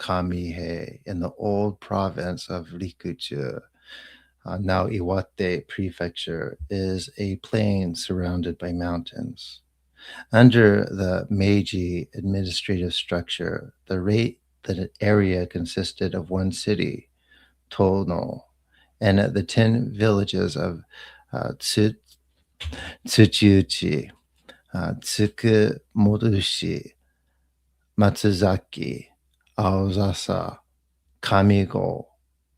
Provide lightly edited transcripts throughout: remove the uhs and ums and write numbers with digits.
Kamihe in the old province of Rikuchu, now Iwate Prefecture, is a plain surrounded by mountains. Under the Meiji administrative structure, the area consisted of one city, Tono, and the 10 villages of Tsuchiuchi, Tsukumodushi, Matsuzaki, Aozasa, Kamigo,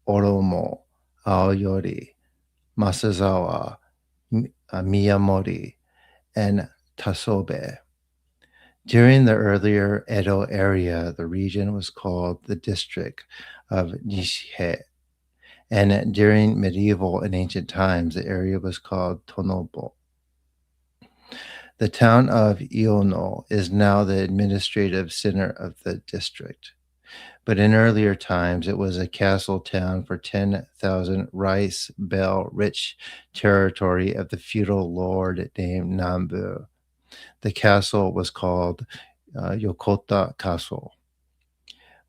Oromo, Aoyori, Masazawa, Miyamori, and Tasobe. During the earlier Edo area, the region was called the district of Nishihei, and during medieval and ancient times, the area was called Tonobo. The town of Iono is now the administrative center of the district, but in earlier times it was a castle town for 10,000 rice bell rich territory of the feudal lord named Nambu. The castle was called Yokota Castle.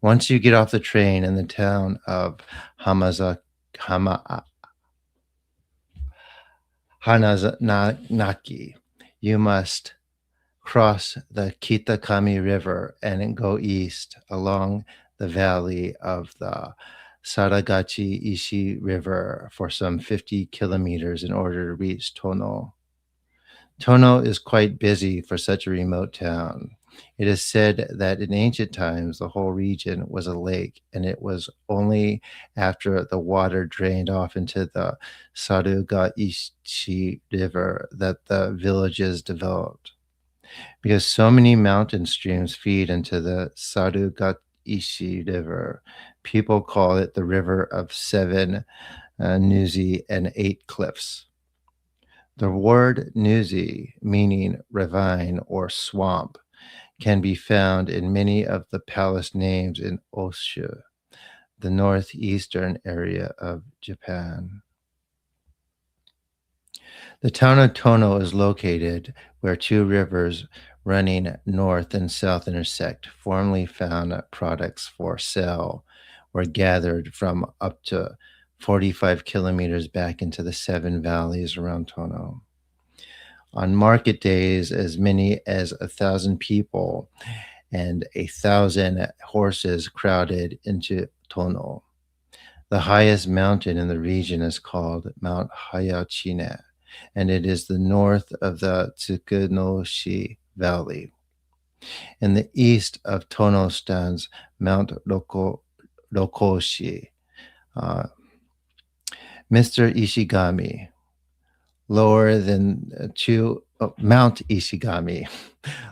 Once you get off the train in the town of Hanazaki, you must cross the Kitakami River and go east along the valley of the Saragachi Ishi River for some 50 kilometers in order to reach Tono. Tono is quite busy for such a remote town. It is said that in ancient times the whole region was a lake, and it was only after the water drained off into the Sarugaishi River that the villages developed. Because so many mountain streams feed into the Sarugaishi River, people call it the River of Seven Nuzi and Eight Cliffs. The word Nuzi, meaning ravine or swamp, can be found in many of the palace names in Oshu, the northeastern area of Japan. The town of Tono is located where two rivers running north and south intersect. Formerly found products for sale were gathered from up to 45 kilometers back into the seven valleys around Tono. On market days, as many as 1,000 people and 1,000 horses crowded into Tono. The highest mountain in the region is called Mount Hayachine, and it is the north of the Tsukunoshi Valley. In the east of Tono stands Mount Rokoshi. Mr. Ishigami, lower than Mount Ishigami,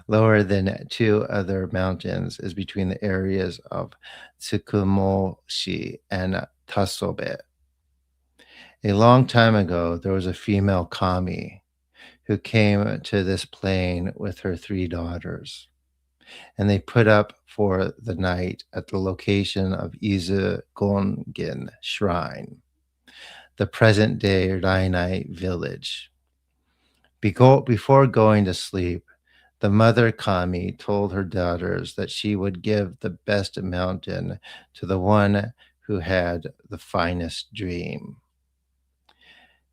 lower than two other mountains, is between the areas of Tsukumoshi and Tasobe. A long time ago, there was a female kami who came to this plain with her 3 daughters, and they put up for the night at the location of Izu Gongin Shrine, the present-day Rainai village. Before going to sleep, the mother kami told her daughters that she would give the best mountain to the one who had the finest dream.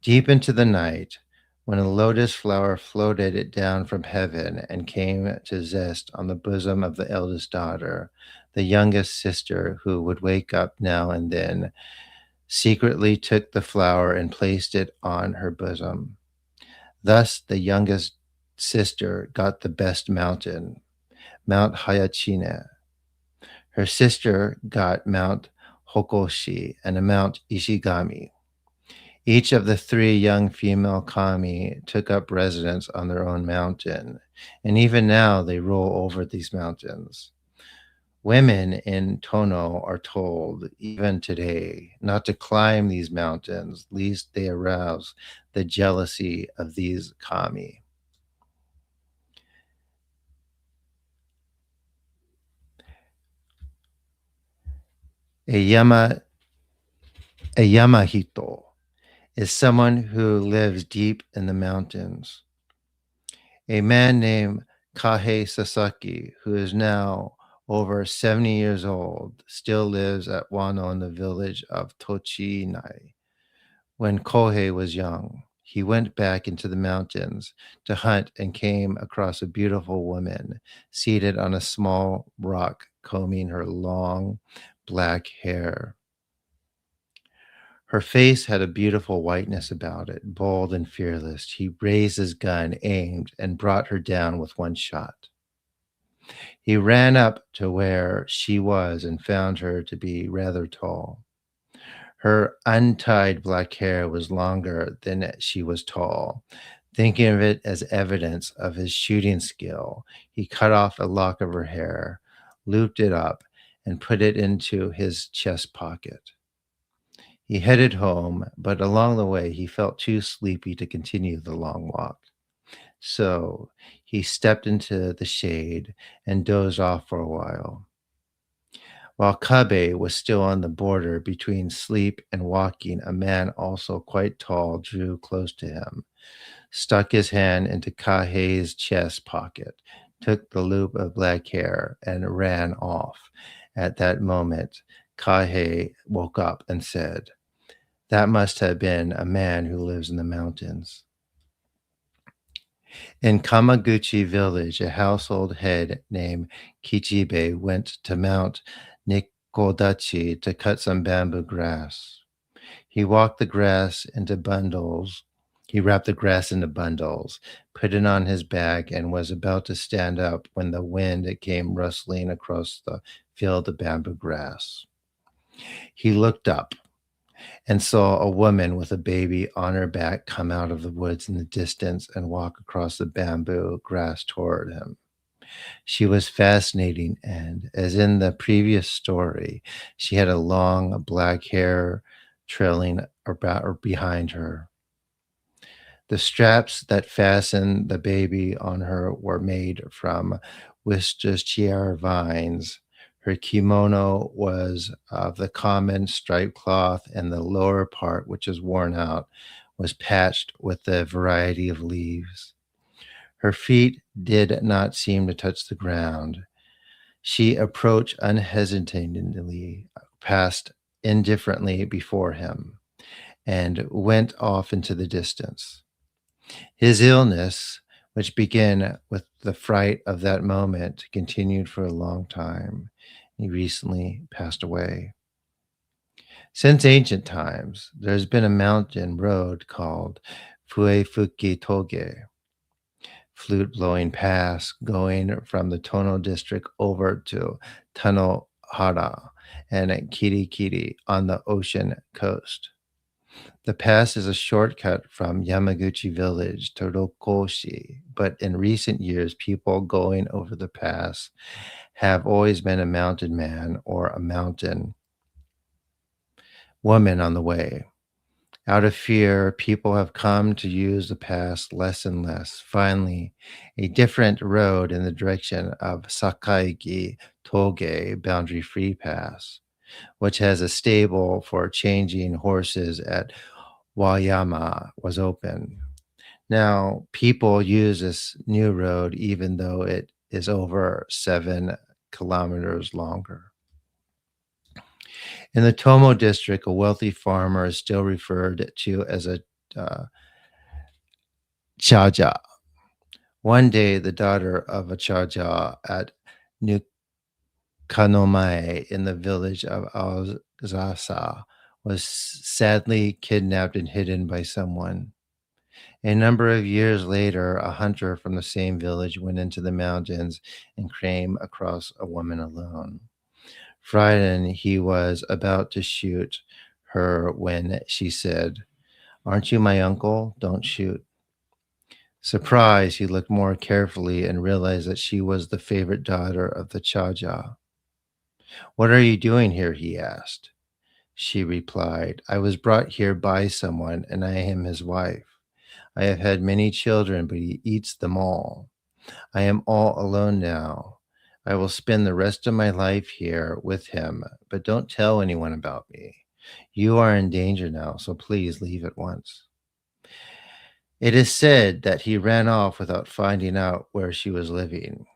Deep into the night, when a lotus flower floated it down from heaven and came to zest on the bosom of the eldest daughter, the youngest sister, who would wake up now and then, secretly took the flower and placed it on her bosom. Thus the youngest sister got the best mountain, Mount Hayachine. Her sister got Mount Hokoshi and a Mount Ishigami. Each of the 3 young female kami took up residence on their own mountain, and even now they roll over these mountains. Women in Tono are told, even today, not to climb these mountains, lest they arouse the jealousy of these kami. A Yamahito is someone who lives deep in the mountains. A man named Kahe Sasaki, who is now over 70 years old, still lives at Wano in the village of Tochinai. When Kohei was young, he went back into the mountains to hunt and came across a beautiful woman seated on a small rock, combing her long black hair. Her face had a beautiful whiteness about it, bold and fearless. He raised his gun, aimed, and brought her down with one shot. He ran up to where she was and found her to be rather tall. Her untied black hair was longer than she was tall. Thinking of it as evidence of his shooting skill, he cut off a lock of her hair, looped it up, and put it into his chest pocket. He headed home, but along the way he felt too sleepy to continue the long walk. So he stepped into the shade and dozed off for a while. While Kabe was still on the border between sleep and walking, a man also quite tall drew close to him, stuck his hand into Kahei's chest pocket, took the loop of black hair, and ran off. At that moment, Kahei woke up and said, "That must have been a man who lives in the mountains." In Kamaguchi village, a household head named Kichibe went to Mount Nikodachi to cut some bamboo grass. He walked the grass into bundles. He wrapped the grass into bundles, put it on his back, and was about to stand up when the wind came rustling across the field of bamboo grass. He looked up and saw a woman with a baby on her back come out of the woods in the distance and walk across the bamboo grass toward him. She was fascinating, and as in the previous story, she had a long black hair trailing about or behind her. The straps that fastened the baby on her were made from Worcestershire vines. Her kimono was of the common striped cloth, and the lower part, which is worn out, was patched with a variety of leaves. Her feet did not seem to touch the ground. She approached unhesitatingly, passed indifferently before him, and went off into the distance. His illness, which began with the fright of that moment, continued for a long time. He recently passed away. Since ancient times, there's been a mountain road called Fuefuki Toge, flute blowing pass, going from the Tono district over to Tanohara and Kirikiri on the ocean coast. The pass is a shortcut from Yamaguchi village to Rokoshi, but in recent years, people going over the pass have always been a mountain man or a mountain woman on the way. Out of fear, people have come to use the pass less and less. Finally, a different road in the direction of Sakaigi Toge Boundary Free Pass, which has a stable for changing horses at Wayama, was open. Now, people use this new road even though it is over 7 kilometers longer. In the Tomo district, a wealthy farmer is still referred to as a uh, chaja. One day, the daughter of a chaja at Nukanomai in the village of Alzasa was sadly kidnapped and hidden by someone. A number of years later, a hunter from the same village went into the mountains and came across a woman alone. Frightened, he was about to shoot her when she said, "Aren't you my uncle? Don't shoot." Surprised, he looked more carefully and realized that she was the favorite daughter of the Chaja. "What are you doing here?" he asked. She replied, "I was brought here by someone, and I am his wife. I have had many children, but he eats them all. I am all alone now. I will spend the rest of my life here with him, but don't tell anyone about me. You are in danger now, so please leave at once." It is said that he ran off without finding out where she was living.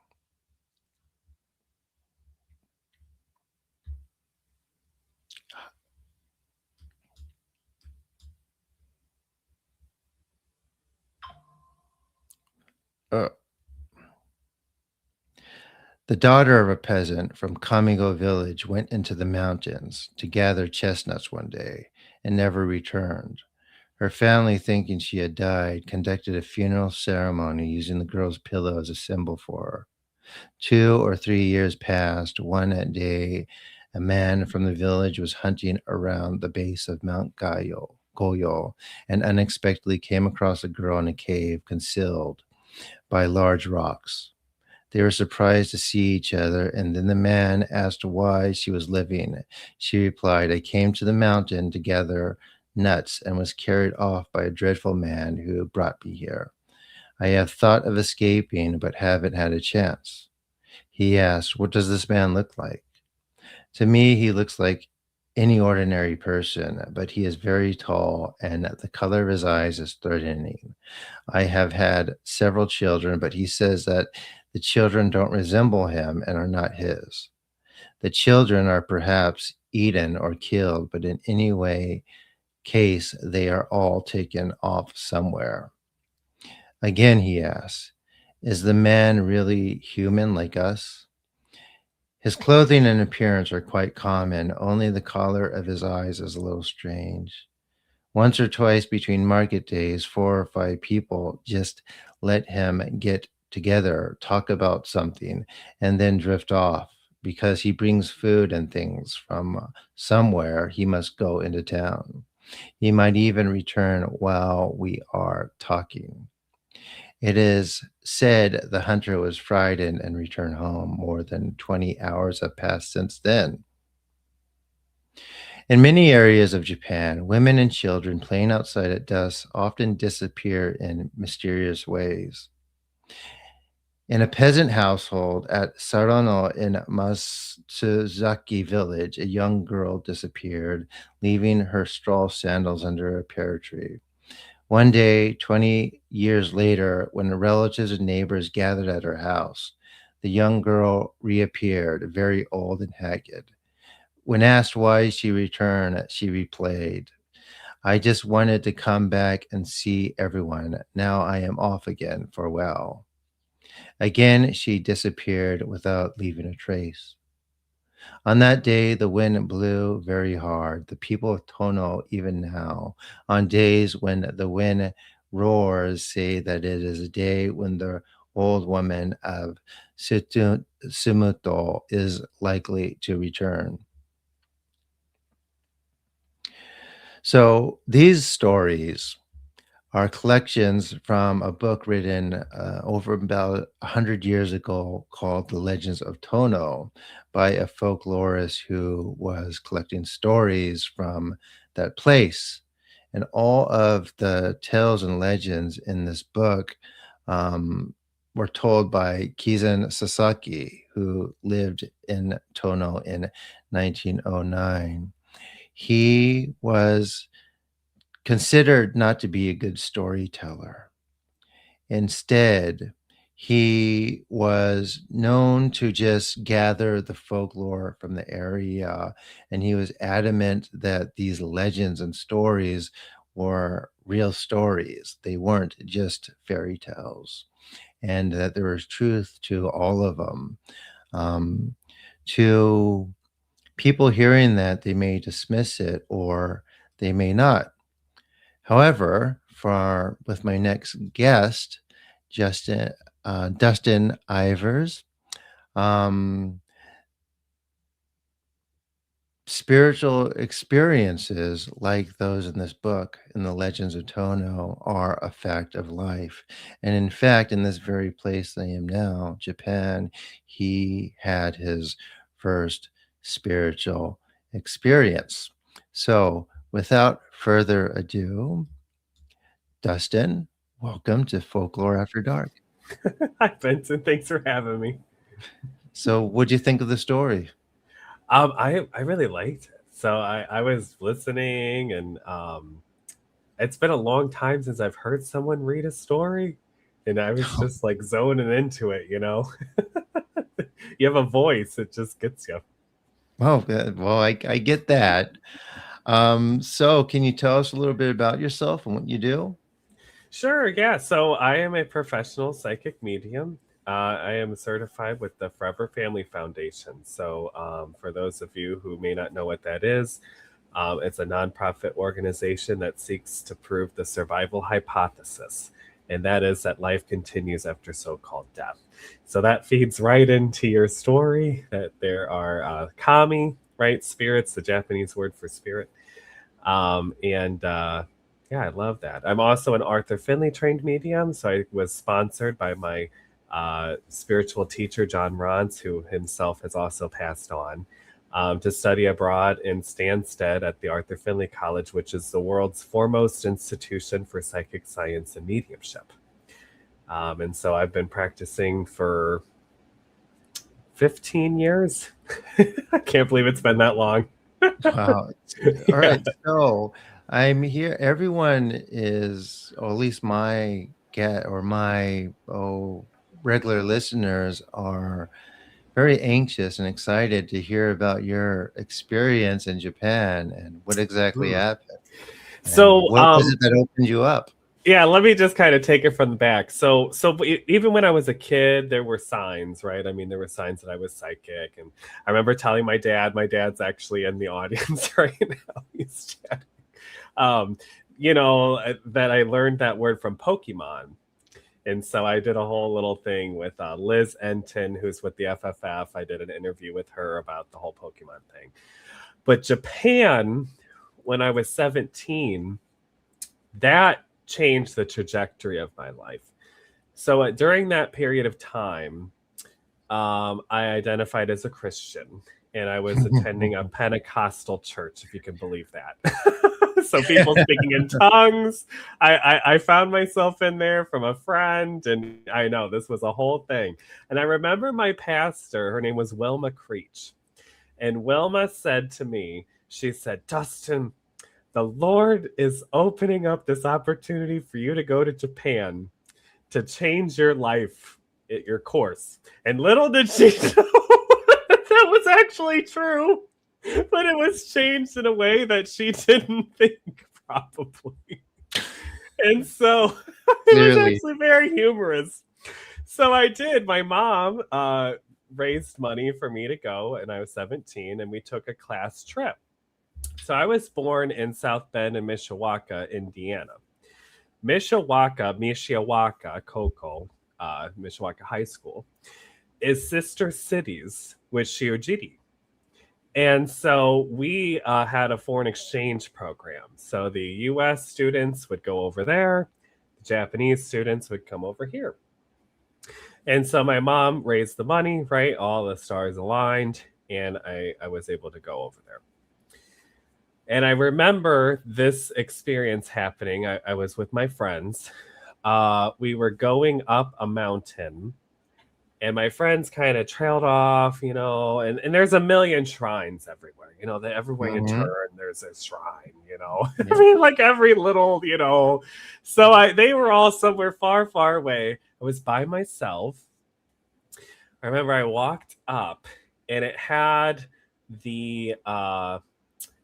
The daughter of a peasant from Kamigo village went into the mountains to gather chestnuts one day and never returned. Her family, thinking she had died, conducted a funeral ceremony using the girl's pillow as a symbol for her. 2 or 3 years passed. One day, a man from the village was hunting around the base of Mount Goyo and unexpectedly came across a girl in a cave concealed by large rocks. They were surprised to see each other, and then the man asked why she was living. She replied, I came to the mountain to gather nuts and was carried off by a dreadful man who brought me here. I have thought of escaping, but haven't had a chance. He asked, what does this man look like? To me, he looks like any ordinary person, but he is very tall, and the color of his eyes is threatening. I have had several children, but he says that the children don't resemble him and are not his. The children are perhaps eaten or killed, but in any way, case, they are all taken off somewhere. Again, he asks, is the man really human like us? His clothing and appearance are quite common, only the color of his eyes is a little strange. Once or twice between market days, 4 or 5 people just let him get together, talk about something, and then drift off. Because he brings food and things from somewhere, he must go into town. He might even return while we are talking. It is said the hunter was frightened and returned home. More than 20 hours have passed since then. In many areas of Japan, women and children playing outside at dusk often disappear in mysterious ways. In a peasant household at Sarano in Matsuzaki village, a young girl disappeared, leaving her straw sandals under a pear tree. One day, 20 years later, when the relatives and neighbors gathered at her house, the young girl reappeared, very old and haggard. When asked why she returned, she replied, I just wanted to come back and see everyone. Now I am off again. Farewell. Again, she disappeared without leaving a trace. On that day, the wind blew very hard. The people of Tono, even now, on days when the wind roars, say that it is a day when the old woman of Sumuto is likely to return. So these stories are collections from a book written over about 100 years ago called The Legends of Tono by a folklorist who was collecting stories from that place. And all of the tales and legends in this book um, were told by Kizan Sasaki, who lived in Tono in 1909. He was considered not to be a good storyteller. Instead, he was known to just gather the folklore from the area, and he was adamant that these legends and stories were real stories. They weren't just fairy tales, and that there was truth to all of them. Um, to people hearing that, they may dismiss it or they may not. However, for with my next guest, Justin Dusten Iyvers, um, spiritual experiences like those in this book, in the Legends of Tono, are a fact of life. And in fact, in this very place I am now, Japan, he had his first spiritual experience. So, without further ado, Dustin, welcome to Folklore After Dark. Hi, Benton. Thanks for having me. So, what'd you think of the story? I really liked it. So I was listening, and it's been a long time since I've heard someone read a story, and I was just like zoning into it. You have a voice; it just gets you. Well, I get that. So can you tell us a little bit about yourself and what you do? Sure, yeah. So I am a professional psychic medium. I am certified with the Forever Family Foundation. So, for those of you who may not know what that is, it's a nonprofit organization that seeks to prove the survival hypothesis, and that is that life continues after so called death. So, that feeds right into your story that there are kami, right? Spirits, the Japanese word for spirit. And Yeah, I love that. I'm also an Arthur Finley trained medium, so I was sponsored by my spiritual teacher, John Rons, who himself has also passed on, to study abroad in Stansted at the Arthur Finley College, which is the world's foremost institution for psychic science and mediumship. And so I've been practicing for 15 years. I can't believe it's been that long. Wow. All Yeah. right. So I'm here. Everyone is, or at least my get or my regular listeners are very anxious and excited to hear about your experience in Japan and what exactly Mm. happened and So, what was it that opened you up? yeah, let me just kind of take it from the back. Even when I was a kid, there were signs, right? I mean, there were signs that I was psychic, and I remember telling my dad. My dad's actually in the audience right now. He's chatting. Um, that I learned that word from Pokemon, and so I did a whole little thing with Liz Enton, who's with the FFF. I did an interview with her about the whole Pokemon thing. But Japan, when I was 17, that changed the trajectory of my life. So during that period of time, I identified as a Christian, and I was attending a Pentecostal church, if you can believe that. So people speaking in tongues. I found myself in there from a friend, and I know this was a whole thing. And I remember my pastor, her name was Wilma Creech, and Wilma said to me, she said, "Dusten, the Lord is opening up this opportunity for you to go to Japan to change your life, your course." And little did she know that was actually true, but it was changed in a way that she didn't think, probably. And so it was Clearly. actually very humorous. So I did. My mom raised money for me to go, and I was 17, and we took a class trip. So I was born in South Bend in Mishawaka, Indiana. Mishawaka, Coco, Mishawaka High School, is sister cities with Shiojiri. And so we had a foreign exchange program. So the US students would go over there, the Japanese students would come over here. And so my mom raised the money, right? All the stars aligned, and I was able to go over there. And I remember this experience happening. I was with my friends. We were going up a mountain, and my friends kind of trailed off, and there's a million shrines everywhere, that everywhere you turn, there's a shrine, Yeah. I mean, like every little, So they were all somewhere far, far away. I was by myself. I remember I walked up, and it had the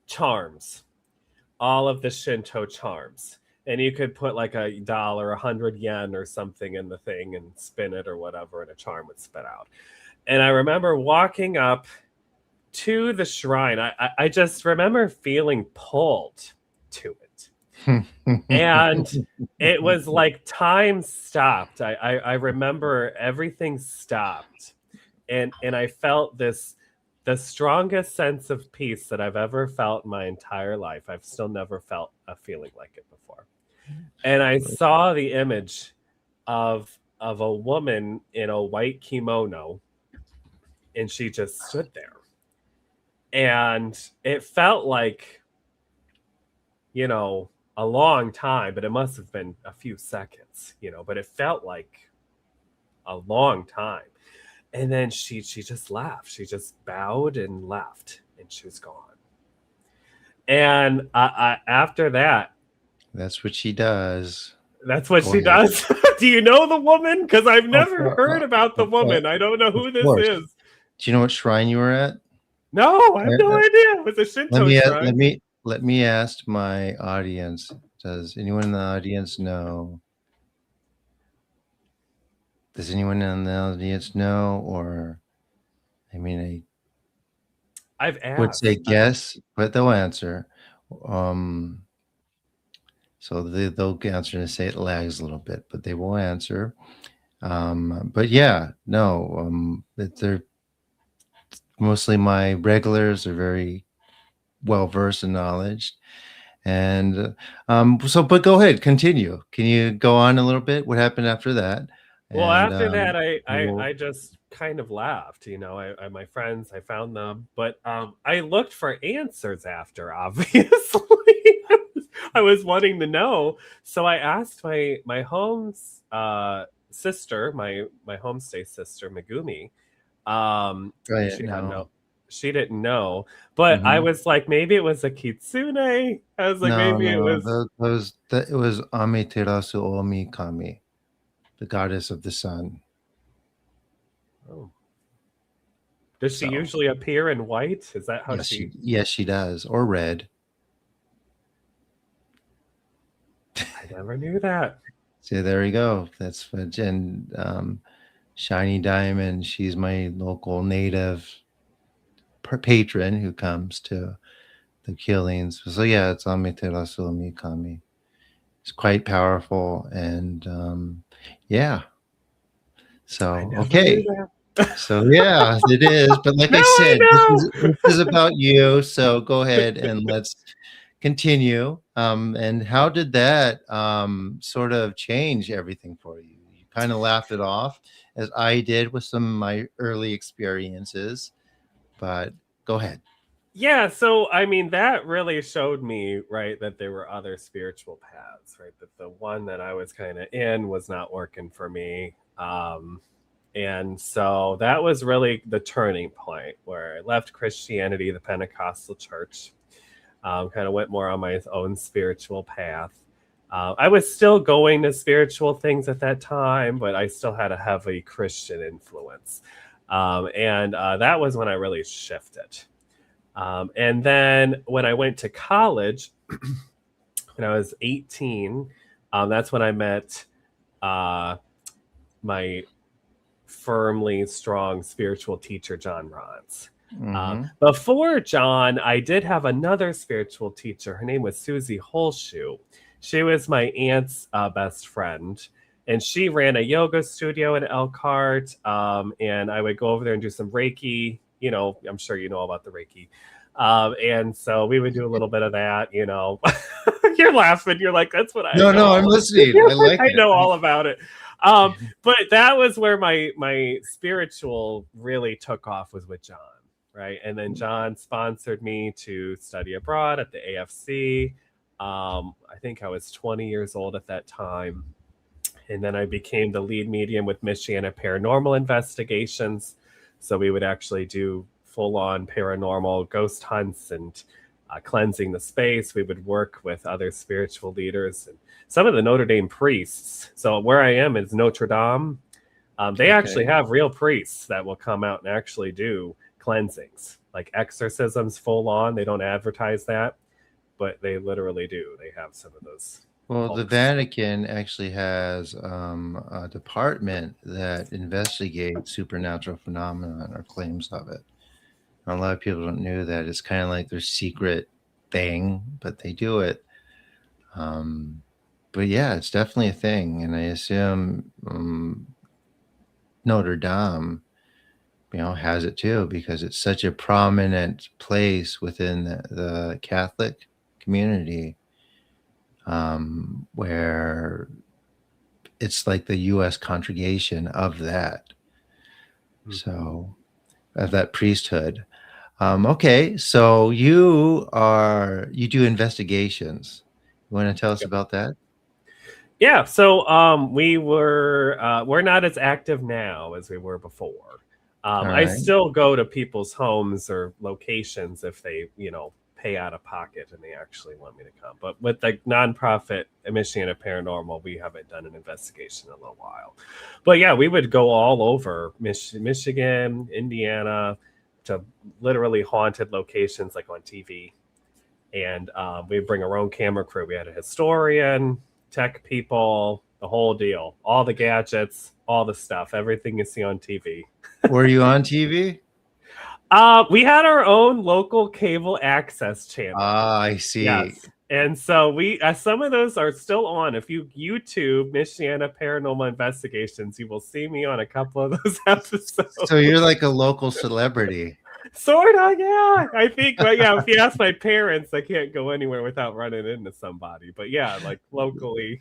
charms, all of the Shinto charms. And you could put like $1, 100 yen or something in the thing and spin it or whatever, and a charm would spit out. And I remember walking up to the shrine. I just remember feeling pulled to it. And it was like time stopped. I remember everything stopped. And I felt the strongest sense of peace that I've ever felt in my entire life. I've still never felt a feeling like it before. And I saw the image of a woman in a white kimono, and she just stood there. And it felt like, a long time, but it must have been a few seconds, but it felt like a long time. And then she just laughed. She just bowed and left, and she was gone. And after that, That's what she does. that's what Go she ahead. does. Do you know the woman? Because I've never heard about the Of course. woman. I don't know who Of this course. is. Do you know what shrine you were at? No, I have no idea. It was a Shinto shrine. Let me ask my audience. Does anyone in the audience know Does anyone in the audience know? Or, I mean, I I've would say asked. guess, but they'll answer. Um, so they'll answer and say it lags a little bit, but they will answer. But yeah, no, they're mostly my regulars are very well versed in knowledge. And so, but go ahead, continue. Can you go on a little bit? What happened after that? Well, And after that, I I, we'll, I just kind of laughed. My friends, I found them, but I looked for answers after. Obviously, I was wanting to know, so I asked my home's sister, my homestay sister, Megumi. try it She had now. no, she didn't know, but I Hmm. was like, maybe it was a kitsune. I was like, No, maybe it no, was. it was Amaterasu Omi Kami, the goddess of the sun. Oh. Does she So usually appear in white? Is that how she? yes, she does, or red. I never knew that. So there you go. That's what, and Shiny Diamond. She's my local native patron who comes to the killings. So yeah, it's Amaterasu Omi Kami. It's quite powerful, and yeah. I So never knew okay, that. so yeah, it is. But like Now I I said, know. this is about you. So go ahead and let's continue. And how did that sort of change everything for you? You kind of laughed it off, as I did with some of my early experiences. But go ahead. Yeah, so I mean that really showed me, right, that there were other spiritual paths, right? That the one that I was kind of in was not working for me. And so that was really the turning point where I left Christianity, the Pentecostal church, kind of went more on my own spiritual path. I was still going to spiritual things at that time, but I still had a heavy Christian influence. And that was when I really shifted. And then when I went to college, when I was 18, that's when I met uh, my firmly strong spiritual teacher, John Rons. Mm-hmm. Before John, I did have another spiritual teacher. Her name was Susie Holshoe. She was my aunt's best friend, and she ran a yoga studio in Elkhart. And I would go over there and do some Reiki. I'm sure you know all about the Reiki. And so we would do a little bit of that. You're laughing. You're like, that's what I No, know no, I'm all. listening. You're I like, like I it. know all about it. But that was where my spiritual really took off, was with John, right? And then John sponsored me to study abroad at the AFC. I think I was 20 years old at that time. And then I became the lead medium with Michiana Paranormal Investigations. So we would actually do full on paranormal ghost hunts and cleansing the space. We would work with other spiritual leaders and some of the Notre Dame priests. So where I am is Notre Dame. They actually Okay. have real priests that will come out and actually do cleansings, like exorcisms full on. They don't advertise that, but they literally do. They have some of those Well, the folks. Vatican actually has a department that investigates supernatural phenomenon or claims of it. A lot of people don't know that. It's kind of like their secret thing, but they do it. Um, but yeah, it's definitely a thing, and I assume Notre Dame, has it too because it's such a prominent place within the Catholic community, where it's like the U.S. congregation of that. Mm-hmm. So of that priesthood. Okay, so you do investigations. You want to tell us about that? Yeah, so we're not as active now as we were before. All I right. still go to people's homes or locations if they, pay out of pocket and they actually want me to come. But with the nonprofit Michiana Paranormal, we haven't done an investigation in a little while. But yeah, we would go all over Michigan, Indiana, to literally haunted locations like on TV, and we bring our own camera crew. We had a historian, tech people. the whole deal, all the gadgets, all the stuff, everything you see on TV. Were you on TV? We had our own local cable access channel. Ah, I see. Yes. And so we some of those are still on. If you YouTube Michiana Paranormal Investigations, you will see me on a couple of those episodes. So you're like a local celebrity. Sort of, yeah. I think, but yeah, if you ask my parents, I can't go anywhere without running into somebody. But yeah, like locally.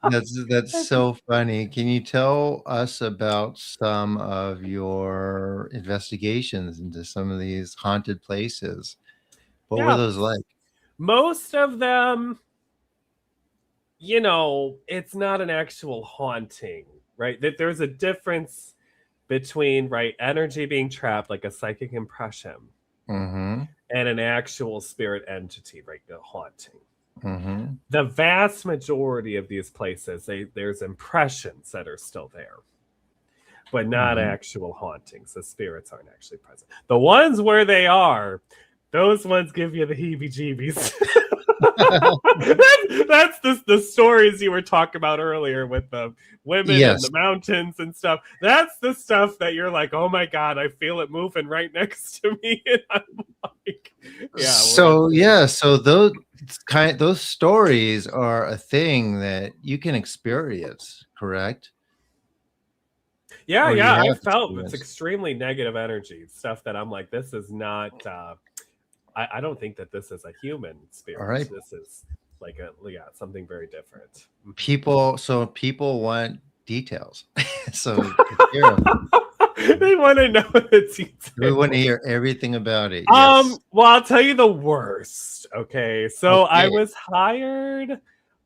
That's so funny. Can you tell us about some of your investigations into some of these haunted places? What were Yeah. those like? Most of them, it's not an actual haunting, right? That there's a difference between, right, energy being trapped, like a psychic impression, Mm-hmm. and an actual spirit entity, right, the haunting. Mm-hmm. The vast majority of these places, there's impressions that are still there, but not Mm-hmm. actual hauntings. The spirits aren't actually present. The ones where they are, those ones give you the heebie-jeebies. That's the stories you were talking about earlier with the women in Yes. the mountains and stuff. That's the stuff that you're like, oh my God, I feel it moving right next to me. And I'm like, yeah. So those stories are a thing that you can experience, correct? Yeah, Or you yeah. I have felt it's experienced. extremely negative energy, stuff that I'm like, this is not I don't think that this is a human All spirit. right. This is like something very different. People want details. So let's hear 'em. They want to know the We want to details. hear everything about it. Yes. Well, I'll tell you the worst. Okay. So I Okay. was hired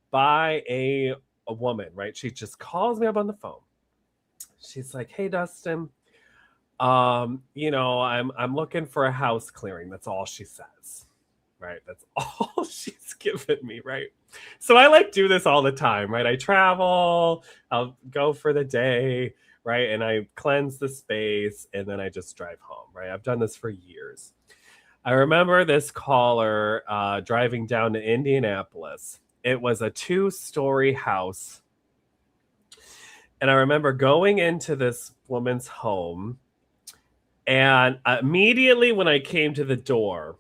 by a woman, right? She just calls me up on the phone. She's like, "Hey Dustin, I'm looking for a house clearing." That's all she says. Right? That's all she's given me, right? So I like do this all the time, right? I travel, I'll go for the day, right? And I cleanse the space and then I just drive home, right? I've done this for years. I remember this caller driving down to Indianapolis. It was a 2-story house. And I remember going into this woman's home. And immediately when I came to the door,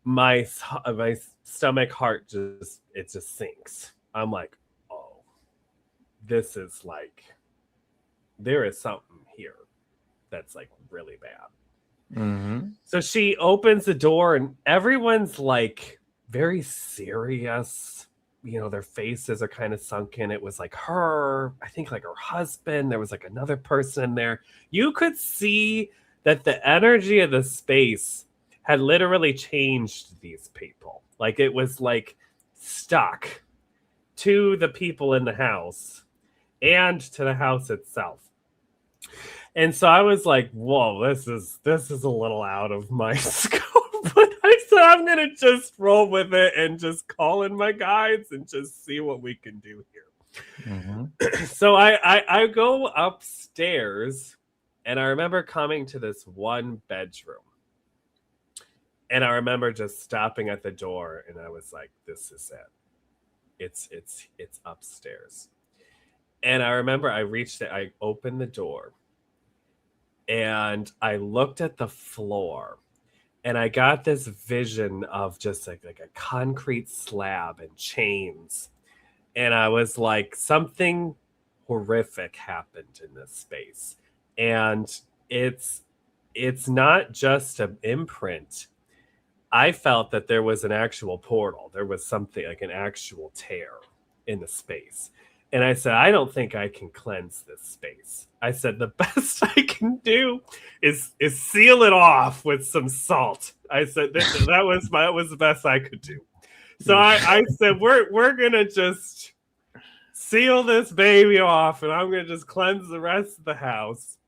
my stomach heart just sinks. I'm like, oh, this is like, there is something here that's like really bad. Mm-hmm. So she opens the door and everyone's like very serious. Their faces are kind of sunken. It was like her, I think like her husband. There was like another person in there. You could see that the energy of the space had literally changed these people. Like it was like stuck to the people in the house and to the house itself. And so I was like, whoa, this is a little out of my scope. But I said, I'm going to just roll with it and just call in my guides and just see what we can do here. Mm-hmm. So I go upstairs and I remember coming to this one bedroom. And I remember just stopping at the door and I was like, this is it. It's upstairs. And I remember I reached it, I opened the door and I looked at the floor and I got this vision of just like a concrete slab and chains. And I was like, something horrific happened in this space. And it's not just an imprint. I felt that there was an actual portal. There was something like an actual tear in the space. And I said, I don't think I can cleanse this space. I said, the best I can do is seal it off with some salt. I said that was the best I could do. So I said, we're gonna just seal this baby off, and I'm gonna just cleanse the rest of the house.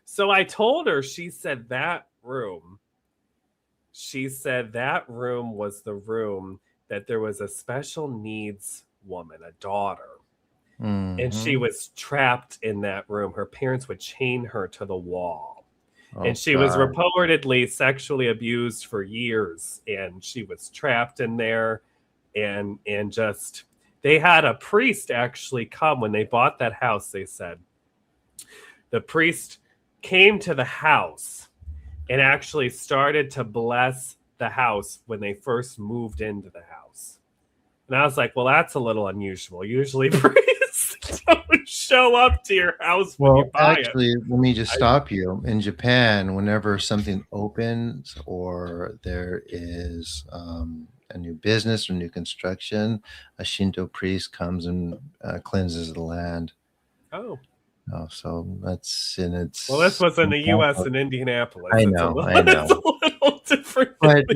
So I told her. She said that room was the room that there was a special needs woman, a daughter. Mm-hmm. And she was trapped in that room. Her parents would chain her to the wall. And she was reportedly sexually abused for years. And she was trapped in there and just They had a priest actually come when they bought that house. They said the priest came to the house and actually started to bless the house when they first moved into the house. And I was like, well, that's a little unusual. Usually priests don't show up to your house when you Well, buy it. actually, let me just stop you. In Japan, whenever something opens or there is a new business or new construction, a Shinto priest comes and cleanses the land. Oh. Oh, so that's in its. Well, this was in the U.S. in Indianapolis. I It's a know, little, I know. it's a little different. But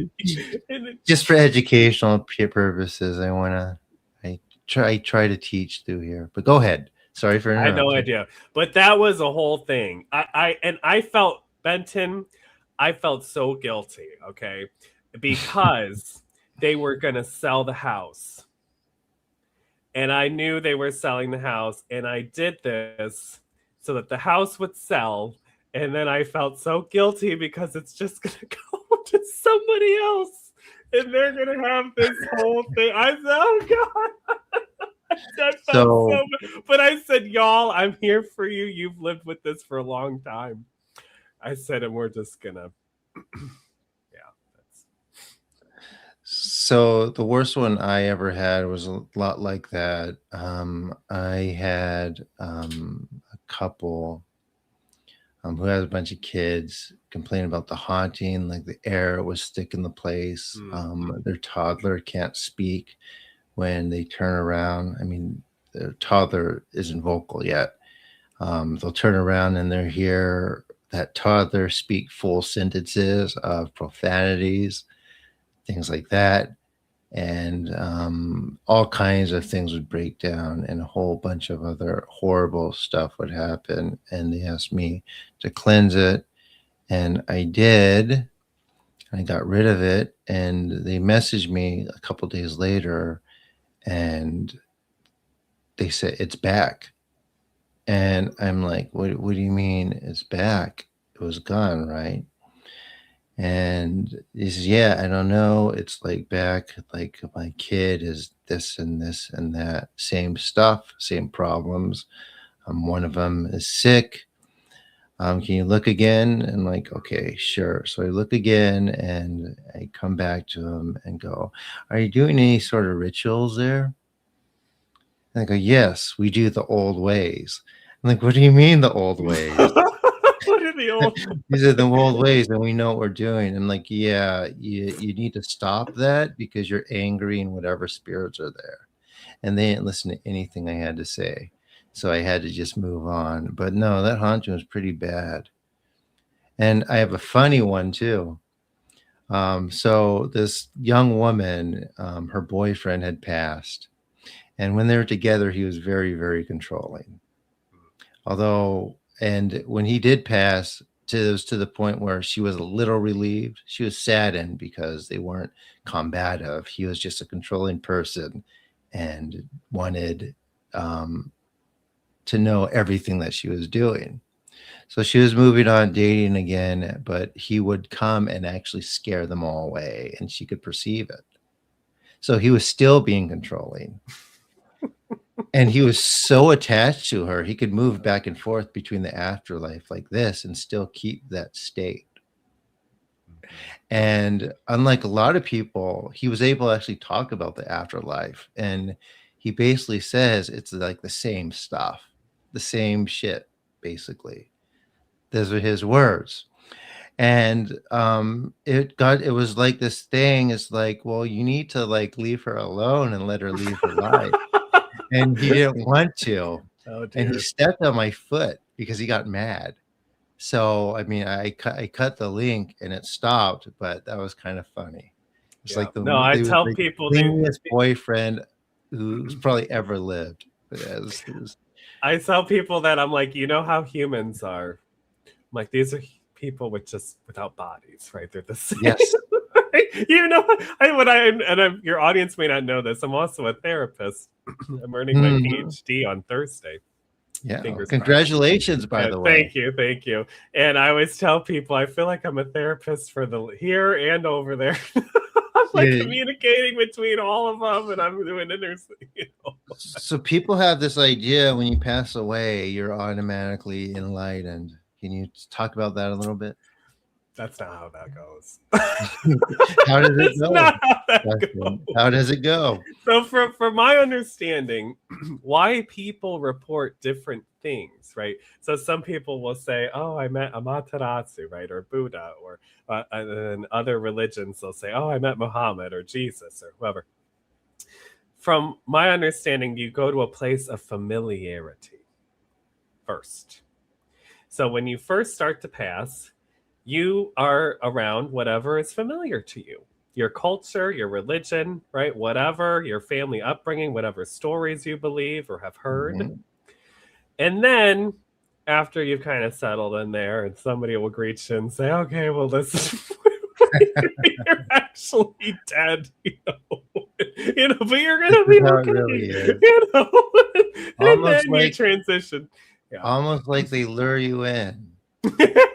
just for educational purposes, I try to teach through here. But go ahead. Sorry for I had no interrupting. idea, but that was a whole thing. I felt Benton. I felt so guilty. Okay, because they were gonna sell the house, and I knew they were selling the house, and I did this so that the house would sell. And then I felt so guilty because it's just gonna go to somebody else, and they're gonna have this whole thing. I said, "Oh God." I felt so bad. But I said, y'all, I'm here for you. You've lived with this for a long time. I said, and we're just gonna So the worst one I ever had was a lot like that. I had a couple who has a bunch of kids complain about the haunting, like the air was thick in the place. Their toddler can't speak when they turn around. I mean, their toddler isn't vocal yet. They'll turn around and they'll hear that toddler speak full sentences of profanities, things like that. And all kinds of things would break down, and a whole bunch of other horrible stuff would happen. And they asked me to cleanse it, and I did. I got rid of it, and they messaged me a couple days later, and they said it's back. And I'm like, what do you mean it's back? It was gone, right? And he says, yeah, I don't know. It's like back, like my kid is this and this and that. Same stuff, same problems. One of them is sick. Can you look again? And like, okay, sure. So I look again and I come back to him and go, are you doing any sort of rituals there? And I go, yes, we do the old ways. I'm like, what do you mean the old ways? What are the old? These are the old ways, and we know what we're doing. And like, yeah, you need to stop that because you're angering whatever spirits are there. And they didn't listen to anything I had to say. So I had to just move on. But no, that haunting was pretty bad. And I have a funny one too. So this young woman, her boyfriend had passed. And when they were together, he was very, very controlling. Although, and when he did pass, it was to the point where she was a little relieved. She was saddened because they weren't combative. He was just a controlling person and wanted to know everything that she was doing. So she was moving on, dating again, but he would come and actually scare them all away, and she could perceive it. So he was still being controlling. And he was so attached to her, he could move back and forth between the afterlife like this and still keep that state. And unlike a lot of people, he was able to actually talk about the afterlife. And he basically says it's like the same stuff, the same shit, basically. Those are his words. And it was like this thing. It's like, well, you need to like leave her alone and let her leave her life. And he didn't want to. Oh, and he stepped on my foot because he got mad. So, I mean, I cut the link and it stopped, but that was kind of funny. It's like I tell people the boyfriend who's probably ever lived. I tell people that I'm like, you know how humans are. I'm like, these are people without bodies, right? They're the same. Yes. You know, your audience may not know this. I'm also a therapist. I'm earning my PhD on Thursday. Yeah. Congratulations, by the way. Thank you. And I always tell people I feel like I'm a therapist for the here and over there. I'm like Yeah. communicating between all of them, and I'm doing So people have this idea when you pass away, you're automatically enlightened. Can you talk about that a little bit? That's not how that goes. How does it That's go? not how that Dusten? goes. How does it go? So, for my understanding, why people report different things, right? So, some people will say, "Oh, I met Amaterasu," right, or Buddha, or and then other religions they'll say, "Oh, I met Muhammad or Jesus or whoever." From my understanding, you go to a place of familiarity first. So, when you first start to pass, you are around whatever is familiar to you, your culture, your religion, right? Whatever, your family upbringing, whatever stories you believe or have heard. Mhm. And then after you've kind of settled in there, and somebody will greet you and say, okay, well, this is you're actually dead, but you're This gonna is be how it okay, really is. and Almost then you like transition. Yeah. almost like they lure you in. Yeah.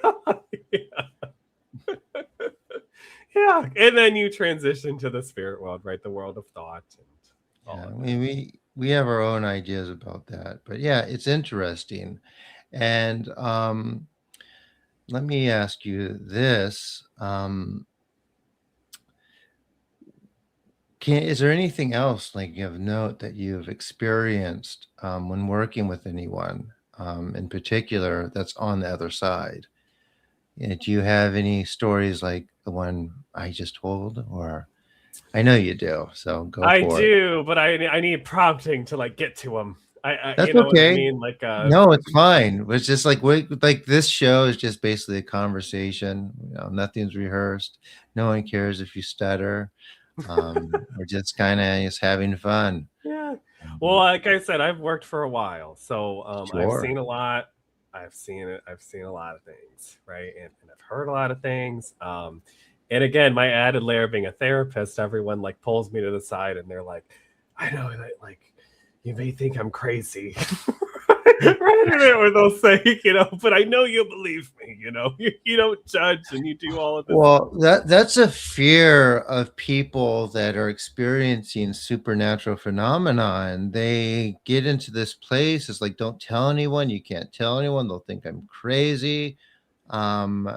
Yeah, and then you transition to the spirit world, right? The world of thought and all Yeah, of I that. mean, we have our own ideas about that, but yeah, it's interesting. And let me ask you this: is there anything else like of note that you've experienced when working with anyone, in particular, that's on the other side? Do you have any stories like the one I just told, or I know you do, so go I for it. do, but I need prompting to like get to them. That's You know what I okay. mean? Like No, it's fine. It's just like like this show is just basically a conversation. Nothing's rehearsed. No one cares if you stutter. We're just kind of just having fun. yeah. Well, Um, like I said, I've worked for a while, so I've sure. seen a lot. I've seen it. I've seen a lot of things, right? And I've heard a lot of things. And again, my added layer of being a therapist, everyone like pulls me to the side and they're like, "I know that like you may think I'm crazy." Right, or they'll say, but I know you'll believe me. You don't judge and you do all of this. Well, that's a fear of people that are experiencing supernatural phenomenon. They get into this place. It's like, don't tell anyone. You can't tell anyone. They'll think I'm crazy. Um,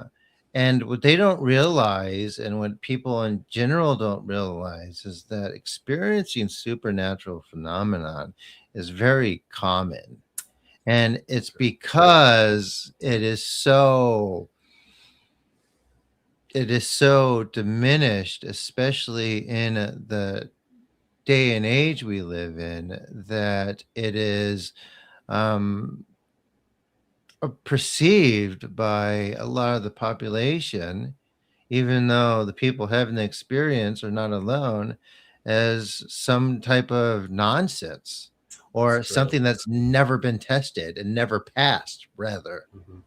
and what they don't realize, and what people in general don't realize, is that experiencing supernatural phenomenon is very common. And it's because it is so diminished, especially in the day and age we live in, that it is um, perceived by a lot of the population, even though the people having the experience are not alone, as some type of nonsense It's or true. something that's never been tested and never passed, rather. Mhm.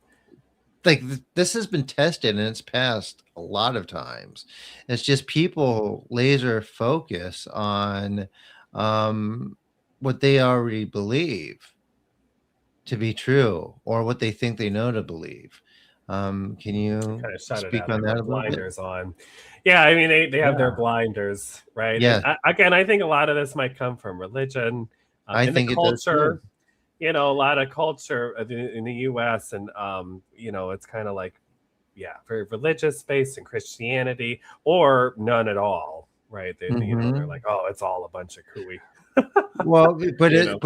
Like this has been tested and it's passed a lot of times. It's just people laser focus on um, what they already believe to be true or what they think they know to believe. Can you Kind of shut it speak out. They on that put a little bit? blinders on. Yeah, I mean they have their Yeah. blinders, right? And Yes, again, I think a lot of this might come from religion, I in the think it does too. culture. A lot of culture in the U.S. and it's kind of like very religious based in Christianity or none at all, right? They're Mhm. like, oh, it's all a bunch of cooey. Well, but you know.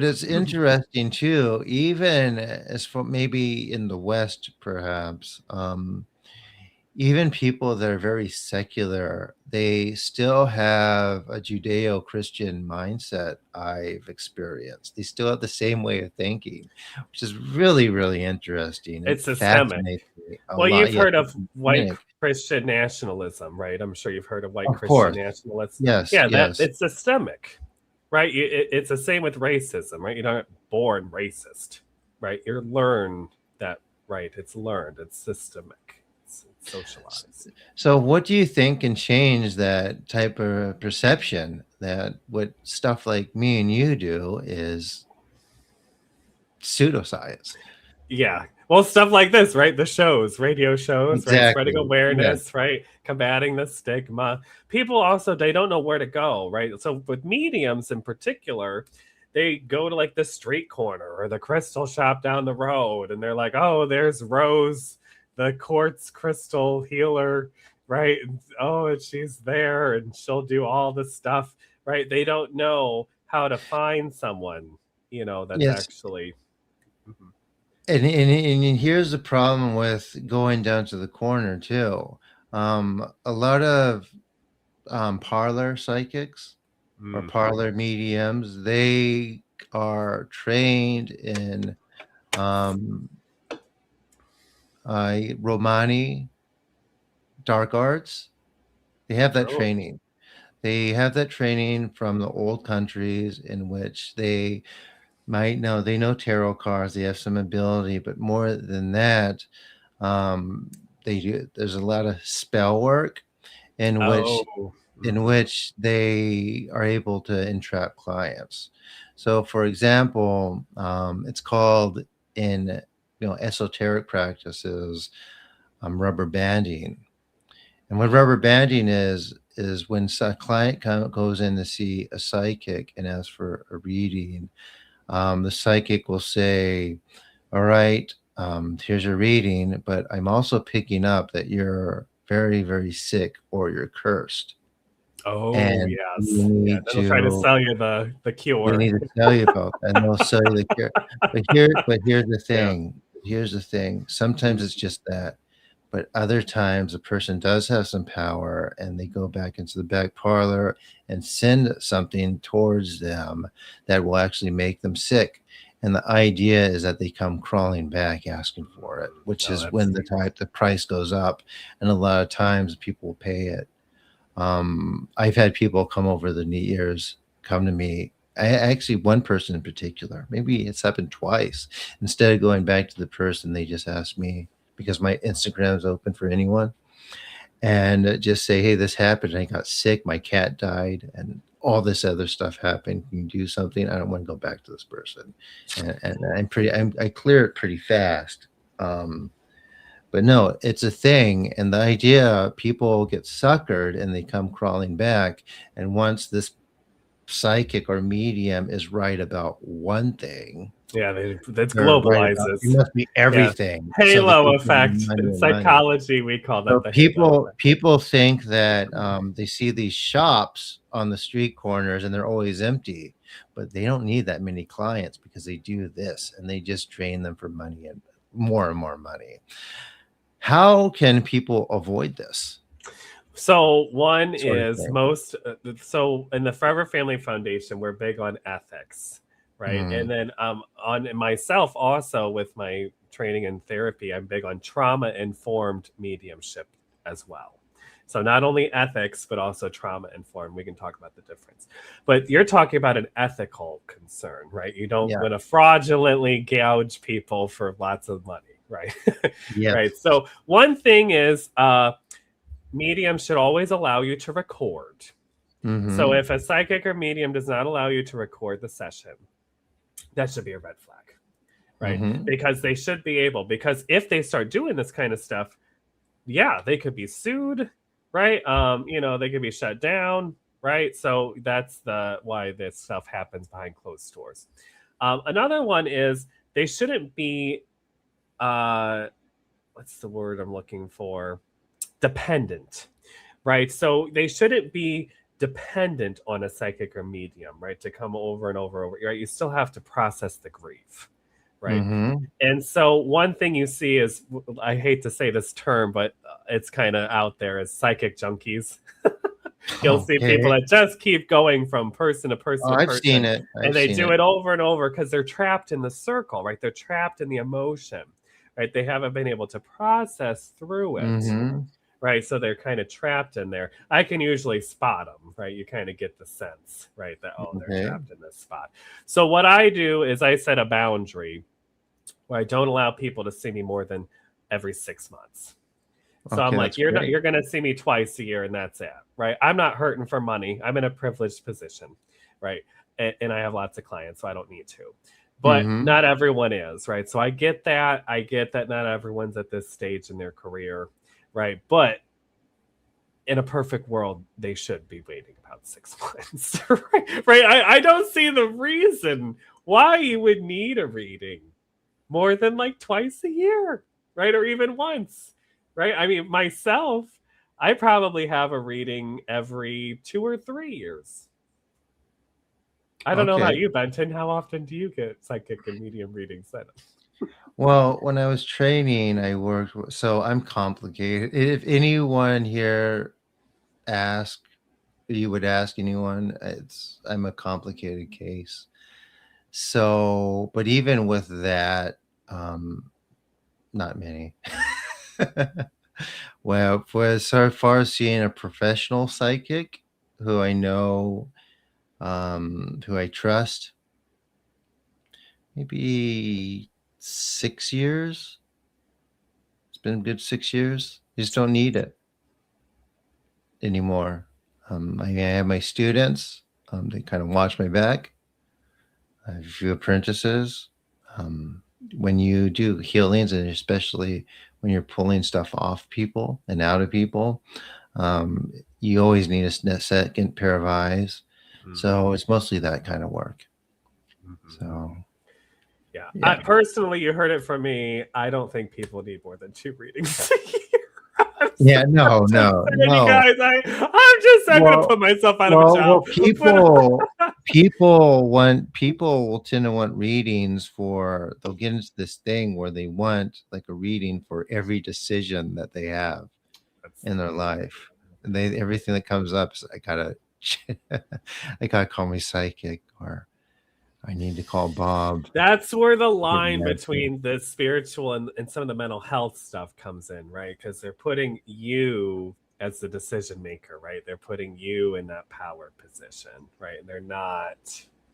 it's interesting too, even as for maybe in the West, perhaps, even people that are very secular, they still have a Judeo-Christian mindset. I've experienced. They still have the same way of thinking, which is really, really interesting. It It's systemic. fascinates me a Well, lot. you've Yes, heard it's of white cynic. Christian nationalism, right? I'm sure you've heard of white Of Christian course. nationalists. Yes, Yeah, that yes. it's systemic, right? It's the same with racism, right? You're not born racist, right? You're learned that, right? It's learned. It's systemic. It's socialized. So what do you think can change that type of perception that what stuff like me and you do is pseudoscience? Yeah. Well, stuff like this, right? The shows, radio shows, right? Spreading Exactly. Yes. awareness, right? combating the stigma. People also, they don't know where to go, right? So with mediums in particular, they go to like the street corner or the crystal shop down the road, and they're like, oh, there's Rose, the quartz crystal healer, right? And, oh, and she's there and she'll do all the stuff, right? They don't know how to find someone, that's Yes. actually. Mhm. And here's the problem with going down to the corner too. A lot of parlor psychics or Mhm. parlor mediums, they are trained in um, Romani dark arts. They have that Oh, training. They have that training from the old countries in which they know tarot cards, they have some ability, but more than that, there's a lot of spell work in which oh, mhm. they are able to entrap clients. So, for example, it's called in esoteric practices rubber banding. And what rubber banding is when a client goes in to see a psychic and asks for a reading, the psychic will say, "All right, here's your reading, but I'm also picking up that you're very, very sick or you're cursed, Oh, and yes. Yeah, they'll try to sell you the we cure. need to tell you about that, and they'll sell you the cure." But here's the Yeah. thing. Here's the thing. Sometimes it's Mhm. just that, but other times a person does have some power, and they go back into the back parlor and send something towards them that will actually make them sick. And the idea is that they come crawling back asking for it, which No, is when that's. the price goes up, and a lot of times people will pay it. I've had people come over the New Year's come to me. I actually one person in particular, maybe it's happened twice. Instead of going back to the person, they just asked me because my Instagram is open for anyone, and just say, "Hey, this happened. I got sick. My cat died, and all this other stuff happened. Can you do something? I don't want to go back to this person." And I clear it pretty fast. But no, it's a thing, and the idea people get suckered and they come crawling back, and once this psychic or medium is right about one thing, Yeah, that's they're right about it globalizes. must be Yeah. everything, so they Halo keep getting effect. money In and money. psychology, we call So that the halo people effect. people think that, they see these shops on the street corners and they're always empty, but they don't need that many clients because they do this, and they just drain them for money and more money. How can people avoid this So one sort of is thing? so in the Forever Family Foundation, we're big on ethics, right? And Mm, then on myself also with my training in therapy, I'm big on trauma informed mediumship as well. So not only ethics, but also trauma informed. We can talk about the difference. But you're talking about an ethical concern, right? You don't yeah. want to fraudulently gouge people for lots of money, right? Yes. Right. So one thing is medium should always allow you to record. So Mhm. if a psychic or medium does not allow you to record the session, that should be a red flag, right? Mhm. Because they should be able, because if they start doing this kind of stuff, yeah, they could be sued, right? They could be shut down, right? So that's the why this stuff happens behind closed doors. Another one is they shouldn't be what's the word I'm looking for? Dependent, right? So they shouldn't be dependent on a psychic or medium, right? To come over and over, right? You still have to process the grief, right? Mhm. And so one thing you see is, I hate to say this term, but it's kind of out there, is psychic junkies. You'll see people Okay. that just keep going from person to person Oh, to I've seen person, it. and I've they seen do it. it over and over because they're trapped in the circle, right? They're trapped in the emotion, right? They haven't been able to process through it, Mhm. right? So they're kind of trapped in there. I can usually spot them, right? You kind of get the sense, right? That, oh, they're Okay. trapped in this spot. So what I do is I set a boundary where I don't allow people to see me more than every 6 months. So I'm Okay, like, that's great. you're gonna see me twice a year and that's it, right? I'm not hurting for money. I'm in a privileged position, right? And I have lots of clients, so I don't need to. But Mhm. not everyone is, right? So I get that. I get that not everyone's at this stage in their career, right? But in a perfect world, they should be waiting about 6 months. Right? I don't see the reason why you would need a reading more than like twice a year, right? Or even once, right? I mean, myself, I probably have a reading every 2 or 3 years. I don't know about Okay. you, Benton. How often do you get psychic and medium readings then? Well, when I was training, so I'm complicated. If anyone here ask, you would ask anyone, I'm a complicated case. So, but even with that, not many. Well, for as far as seeing a professional psychic who I know, who I trust, maybe 6 years. It's been a good 6 years. You just don't need it anymore. I have my students. They kind of watch my back. I have a few apprentices. Um, when you do healings, and especially when you're pulling stuff off people and out of people, you always need a second pair of eyes. So it's mostly that kind of work. So yeah, yeah. Personally, you heard it from me. I don't think people need more than 2 readings a year. Yeah, no, You guys, I'm gonna Well, put myself out of a job. People will tend to want readings they'll get into this thing where they want like a reading for every decision that they have in their life. And everything that comes up is I gotta call me psychic, or I need to call Bob. That's where the line between the spiritual and some of the mental health stuff comes in, right? Because they're putting you as the decision maker, right? They're putting you in that power position, right? And they're not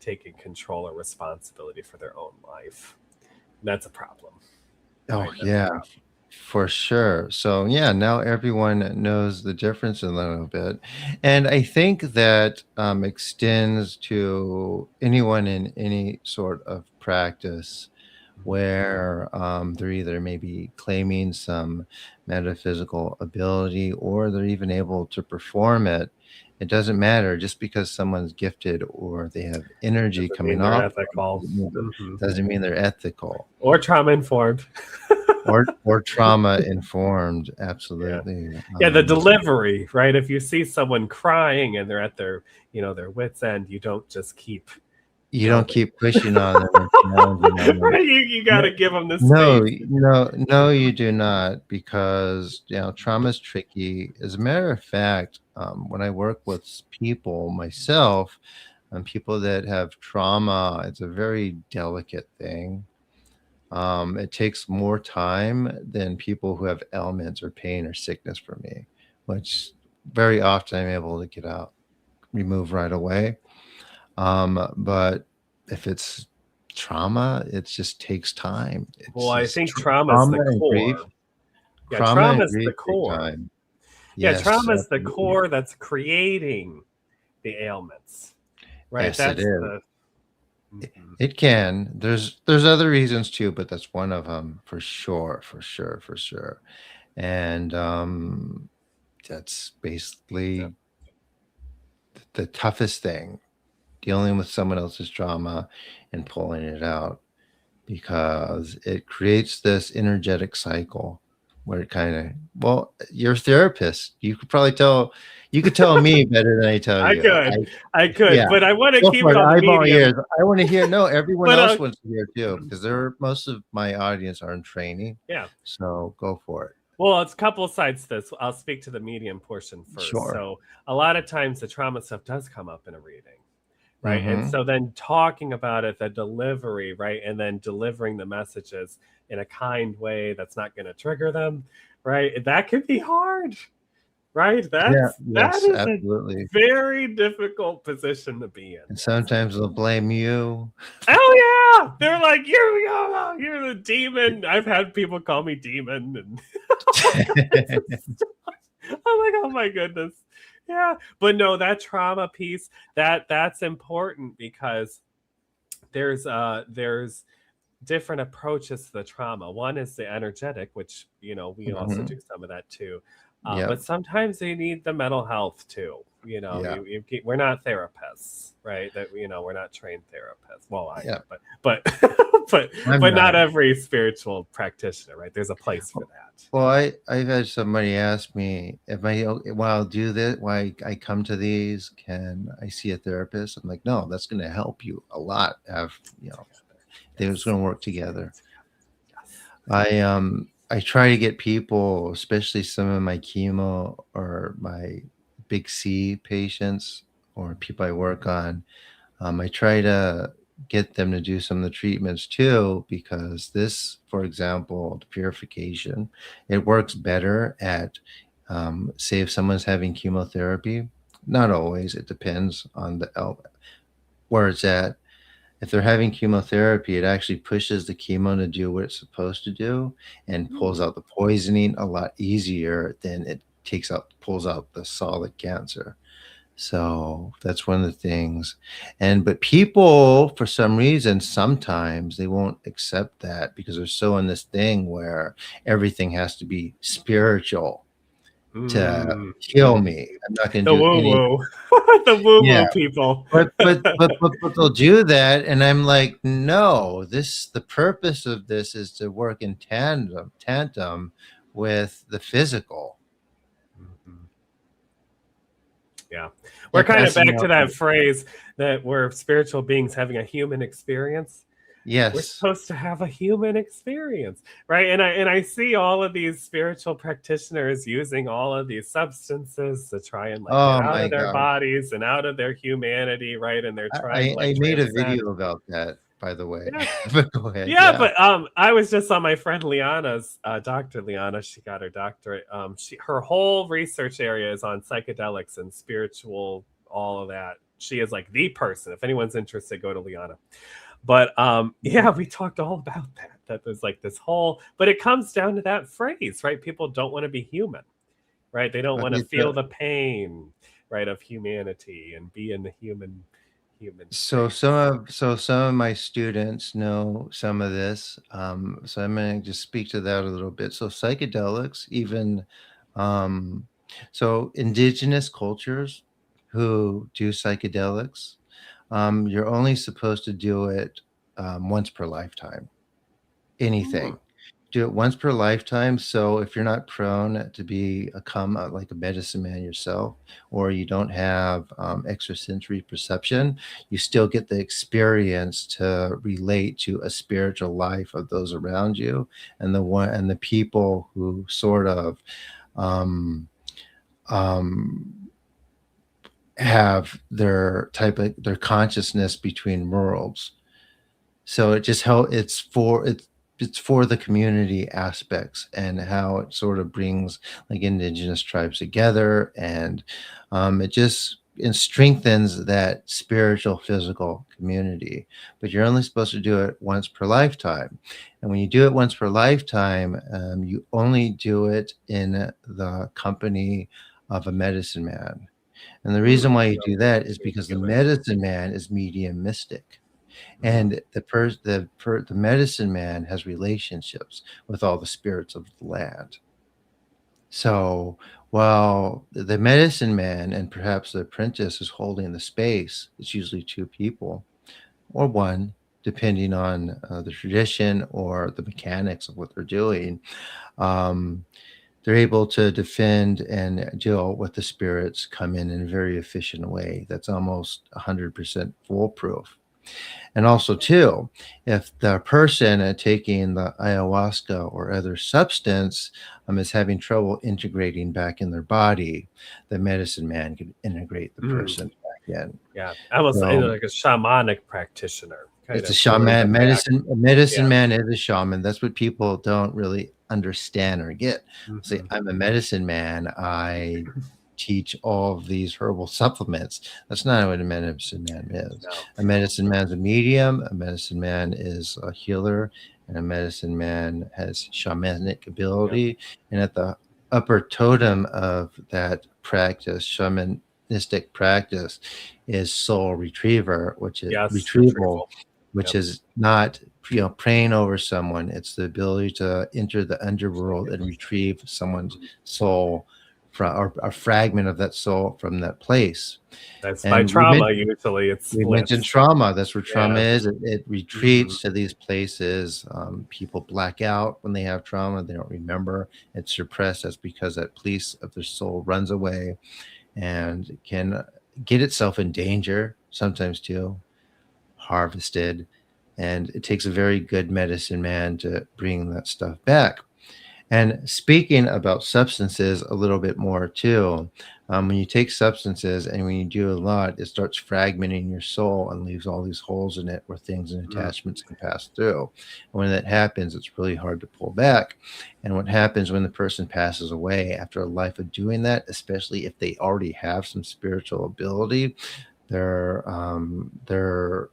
taking control or responsibility for their own life. And that's a problem. Oh, right? yeah, for sure. So, yeah, now everyone knows the difference a little bit. And I think that extends to anyone in any sort of practice where they're either maybe claiming some metaphysical ability or they're even able to perform it. It doesn't matter just because someone's gifted or they have energy Doesn't mean coming they're off ethical. doesn't mean they're ethical Or trauma informed. or trauma informed. Yeah. Absolutely. Yeah, the delivery, right? If you see someone crying and they're at their, their wits' end, you don't just keep You don't keep pushing on them and challenging on them. Right, you got to give them the No, space. no, you do not, because trauma is tricky. As a matter of fact, when I work with people myself, people that have trauma, it's a very delicate thing. It takes more time than people who have ailments or pain or sickness for me, which very often I'm able to get out, remove right away. But if it's trauma, it just takes time. Well, It's I just think trauma is trauma the and grief. core. Yeah, Trauma and trauma is the grief take core. time. Yeah, Yes, trauma is the absolutely. core that's creating the ailments, right? Yes, it That's is. the. It can. There's other reasons too, but that's one of them for sure, for sure, for sure. And that's basically the toughest thing, dealing with someone else's trauma and pulling it out, because it creates this energetic cycle where it kind of, well, you're a therapist. You could tell me better than I tell I you. could, Yeah, but I want to go keep for it it. on the Eyeball medium. ears. I want to hear. No, everyone But else wants to hear too, because most of my audience are in training. yeah. So go for it. Well, it's a couple of sides to this. I'll speak to the medium portion first. Sure. So a lot of times the trauma stuff does come up in a reading, right? And Mm-hmm. so then talking about it, the delivery, right? And then delivering the messages in a kind way that's not going to trigger them, right? That can be hard, right? Yeah. That Yes. is a Absolutely. very difficult position to be in. And sometimes they'll blame you. Oh yeah, they're like, you're the demon. I've had people call me demon, and I'm like, oh my goodness, yeah. But no, that trauma piece, that's important, because there's different approaches to the trauma. One is the energetic, which we also Mhm. do some of that too. Yep. But sometimes they need the mental health too. Yeah. We're not therapists, right? That we're not trained therapists. Well, I Yeah. am, but but I'm but not not. every spiritual practitioner, right? There's a place for that. Well, I've had somebody ask me if while I'll do this, why I come to these, can I see a therapist? I'm like, no, that's going to help you a lot. They're Yes, going to work working together. together. Yes. I try to get people, especially some of my chemo or my big C patients or people I work on. I try to get them to do some of the treatments too, because this, for example, the purification, it works better at, say, if someone's having chemotherapy. Not always. It depends on where it's at. If they're having chemotherapy, it actually pushes the chemo to do what it's supposed to do and pulls Hmm. out the poisoning a lot easier than it pulls out the solid cancer. So that's one of the things. But people, for some reason, sometimes they won't accept that because they're so in this thing where everything has to be spiritual to Mm. heal me. I'm not going The to do woo any. woo, the woo Yeah. woo people. But they'll do that, and I'm like, no. The purpose of this is to work in tandem with the physical. Mhm. Yeah. Yeah, We're kind of pass it back to out. that phrase that we're spiritual beings having a human experience. We're Yes. supposed to have a human experience, right? And I see all of these spiritual practitioners using all of these substances to try and like get Oh out my of their gosh. bodies and out of their humanity, right? And they're trying to like I made a transcend. video about that, by the way. Yeah. But go ahead. Yeah, Yeah. but I was just on my friend Liana's Dr. Liana. She got her doctorate. Her whole research area is on psychedelics and spiritual, all of that. She is like the person. If anyone's interested, go to Liana. But yeah, we talked all about that. That there's like this whole, but it comes down to that phrase, right? People don't want to be human, right? They don't want to Okay. feel the pain, right, of humanity and be in the human space. So some of my students know some of this. So I'm going to just speak to that a little bit. So psychedelics, even, um, so indigenous cultures who do psychedelics, you're only supposed to do it once per lifetime. Hmm. Anything. Do it once per lifetime. So if you're not prone to become like a medicine man yourself, or you don't have extrasensory perception, you still get the experience to relate to a spiritual life of those around you, and the people who sort of um, um, have their consciousness between worlds. So it just how it's for the community aspects and how it sort of brings like indigenous tribes together, and it strengthens that spiritual physical community. But you're only supposed to do it once per lifetime, and when you do it once per lifetime, you only do it in the company of a medicine man. And the Hmm. reason why you So do that is you're because the human. medicine man is medium mystic, Mm. and the medicine man has relationships with all the spirits of the land. So while the medicine man and perhaps the apprentice is holding the space, it's usually two people or one, depending on the tradition or the mechanics of what they're doing. Um, they're able to defend and deal with the spirits come in a very efficient way. That's almost 100% foolproof. And also, too, if the person taking the ayahuasca or other substance is having trouble integrating back in their body, the medicine man can integrate the Mm. person back in. Yeah, almost So like a shamanic practitioner, kind it's a of pulling shaman. them back. Medicine Yeah. man is a shaman. That's what people don't really understand or get. Say, Hmm. I'm a medicine man. I teach all of these herbal supplements. That's not what a medicine man is. No. A medicine man's a medium. A medicine man is a healer, and a medicine man has shamanic Yep. ability. And at the upper totem of that practice, shamanistic practice, is soul retriever, which is Yes. retrieval, Retrieval. which Yep. is not praying over someone. It's the ability to enter the Actually underworld get and to. retrieve someone's Mhm. soul or a fragment of that soul from that place. That's by And trauma, usually it we mentioned splits. trauma. That's where trauma Yeah. is. It Mhm. retreats to these places. People black out when they have trauma. They don't remember. It's suppressed. That's because that piece of their soul runs away and can get itself in danger sometimes too, harvested. And it takes a very good medicine man to bring that stuff back. And speaking about substances a little bit more too, when you take substances and when you do a lot, it starts fragmenting your soul and leaves all these holes in it where things and Mm. attachments can pass through. And when that happens, it's really hard to pull back. And what happens when the person passes away after a life of doing that, especially if they already have some spiritual ability, their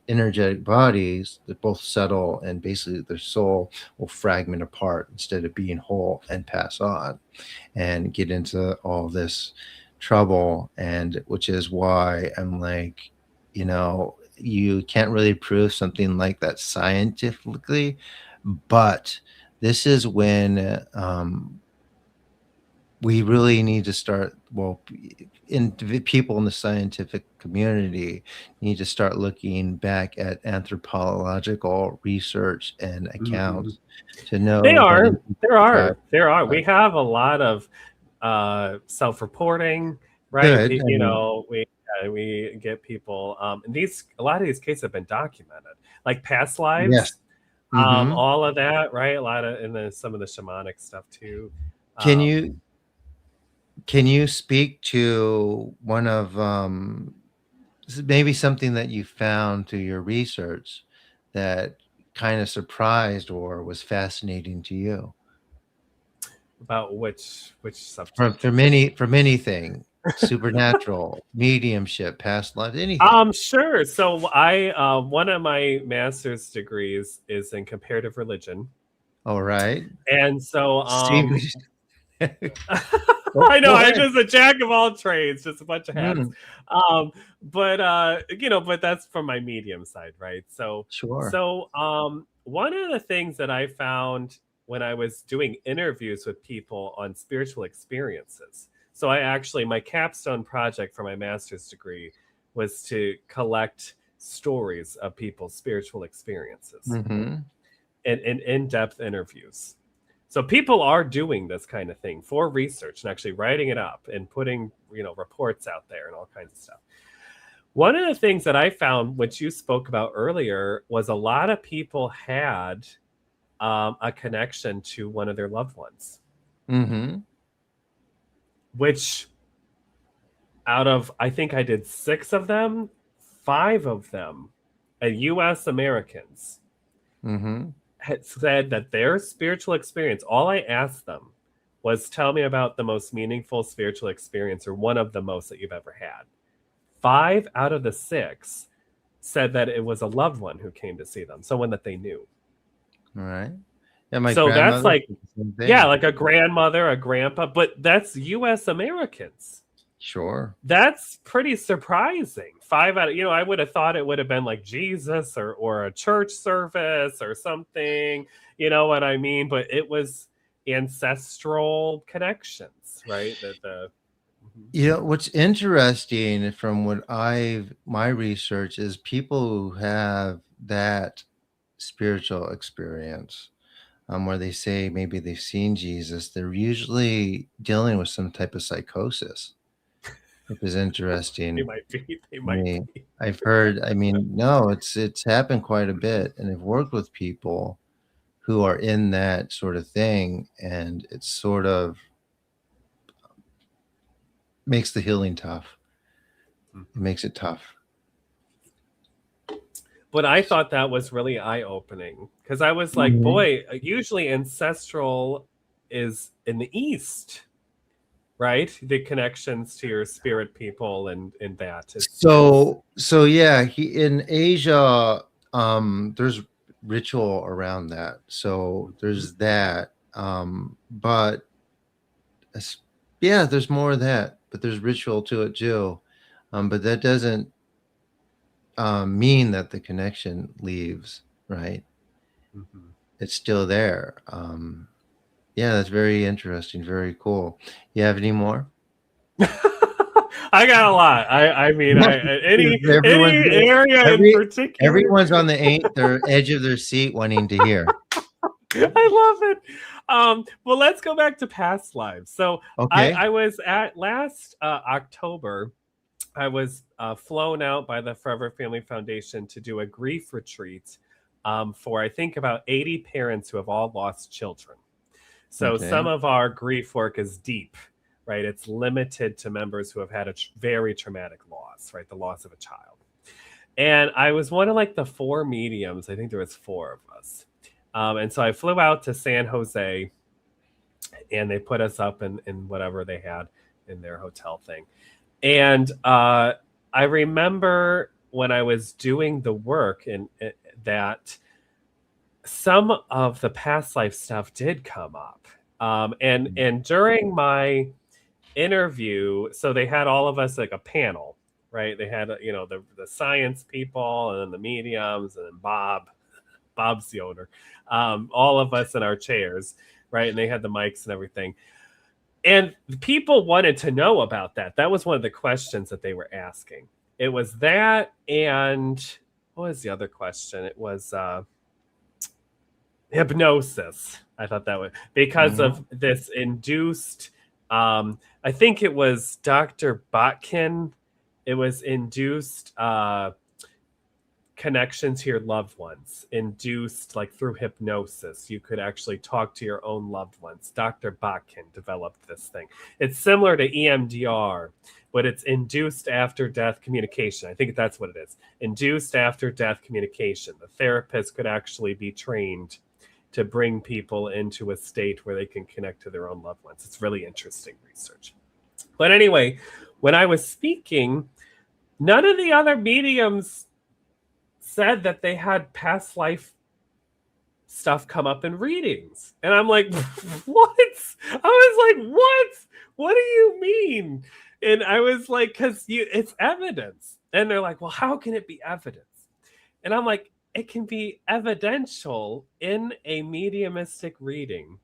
energetic bodies that both settle and basically their soul will fragment apart instead of being whole and pass on and get into all this trouble. And which is why I'm like, you can't really prove something like that scientifically, but this is when we really need to start, well, people in the scientific community need to start looking back at anthropological research and Mhm. accounts to They know that are. in There tribe, are. There are. We have a lot of self-reporting, right? good. I You mean, know, we get people. And these a lot of these cases have been documented, like past yes. lives, Hmm. all of that, right? A lot of and then some of the shamanic stuff too. Can Um, you can you speak to one of maybe something that you found through your research that kind of surprised or was fascinating to you? about which For subject? for many for anything, supernatural, mediumship, past lives, anything. Sure. So I one of my master's degrees is in comparative religion. All right. And so See, go I know go I'm ahead. just a jack of all trades, just a bunch of hats. Mm, But but that's from my medium side, right? So sure. one of the things that I found when I was doing interviews with people on spiritual experiences. So I actually my capstone project for my master's degree was to collect stories of people's spiritual experiences Mhm. and in-depth interviews. So people are doing this kind of thing for research and actually writing it up and putting, reports out there and all kinds of stuff. One of the things that I found, which you spoke about earlier, was a lot of people had a connection to one of their loved ones, Mhm. which out of, I think I did 6 of them, 5 of them, US Americans, Mhm. had said that their spiritual experience, all I asked them was tell me about the most meaningful spiritual experience or one of the most that you've ever had. 5 out of the 6 said that it was a loved one who came to see them, someone that they knew. All right. Yeah, my So that's grandmother like, did the same yeah, thing. like a grandmother, a grandpa, but that's US Americans. Sure. That's pretty surprising. I would have thought it would have been like Jesus or a church service or something, you know what I mean? But it was ancestral connections, right? That the Mhm. What's interesting from what my research is people who have that spiritual experience, where they say maybe they've seen Jesus, they're usually dealing with some type of psychosis, which is They interesting might be. They to might me. be. I've heard, I mean, no, it's happened quite a bit, and I've worked with people who are in that sort of thing, and it's sort of makes the healing tough. It Mhm. makes it tough. But I thought that was really eye opening because I was like, Mhm. boy, usually ancestral is in the East, right? The connections to your spirit people and that it's So yeah, in Asia, there's ritual around that. So Mhm. there's that. But it's, yeah, there's more of that, but there's ritual to it too. But that doesn't mean that the connection leaves, right? Mhm. It's still there. Yeah, that's very interesting. Very cool. You have any more? I got a lot. I mean, any Everyone's area in every particular. everyone's on their edge of their seat wanting to hear. I love it. Well, let's go back to past lives. So Okay. I was at last October. I was flown out by the Forever Family Foundation to do a grief retreat for I think about 80 parents who have all lost children. So some Okay. of our grief work is deep, right? It's limited to members who have had a very traumatic loss, right? The loss of a child. And I was one of like the four mediums. I think there was four of us. And so I flew out to San Jose, and they put us up in whatever they had in their hotel thing. And I remember when I was doing the work and that some of the past life stuff did come up. And during my interview, so they had all of us like a panel, right? They had the science people and then the mediums and then Bob's the owner, all of us in our chairs, right? And they had the mics and everything. And people wanted to know about that. That was one of the questions that they were asking. It was that, and what was the other question? It was hypnosis. I thought that was because Mm-hmm. of this induced. I think it was Dr. Botkin. It was induced connection to your loved ones, induced like through hypnosis. You could actually talk to your own loved ones. Dr. Botkin developed this thing. It's similar to EMDR, but it's induced after death communication. I think that's what it is. Induced after death communication. The therapist could actually be trained to bring people into a state where they can connect to their own loved ones. It's really interesting research. But anyway, when I was speaking, none of the other mediums said that they had past life stuff come up in readings. And I'm like, what? I was like, what? What do you mean? And I was like, because it's evidence. And they're like, well, how can it be evidence? And I'm like, it can be evidential in a mediumistic reading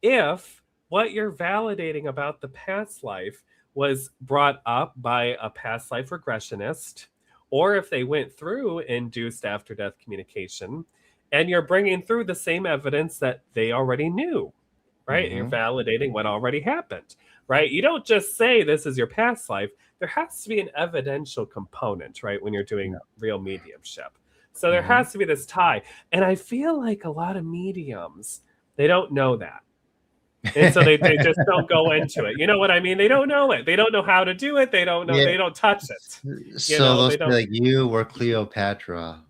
if what you're validating about the past life was brought up by a past life regressionist, or if they went through induced after death communication and you're bringing through the same evidence that they already knew, right? And you're Mm-hmm. validating what already happened, right? You don't just say this is your past life. There has to be an evidential component, right? When you're doing Yeah. real mediumship. So there Mm-hmm. has to be this tie. And I feel like a lot of mediums, they don't know that. And so they just don't go into it. You know what I mean? They don't know it. They don't know how to do it. They don't know. Yeah. They don't touch it. So they'll They say don't. like you were Cleopatra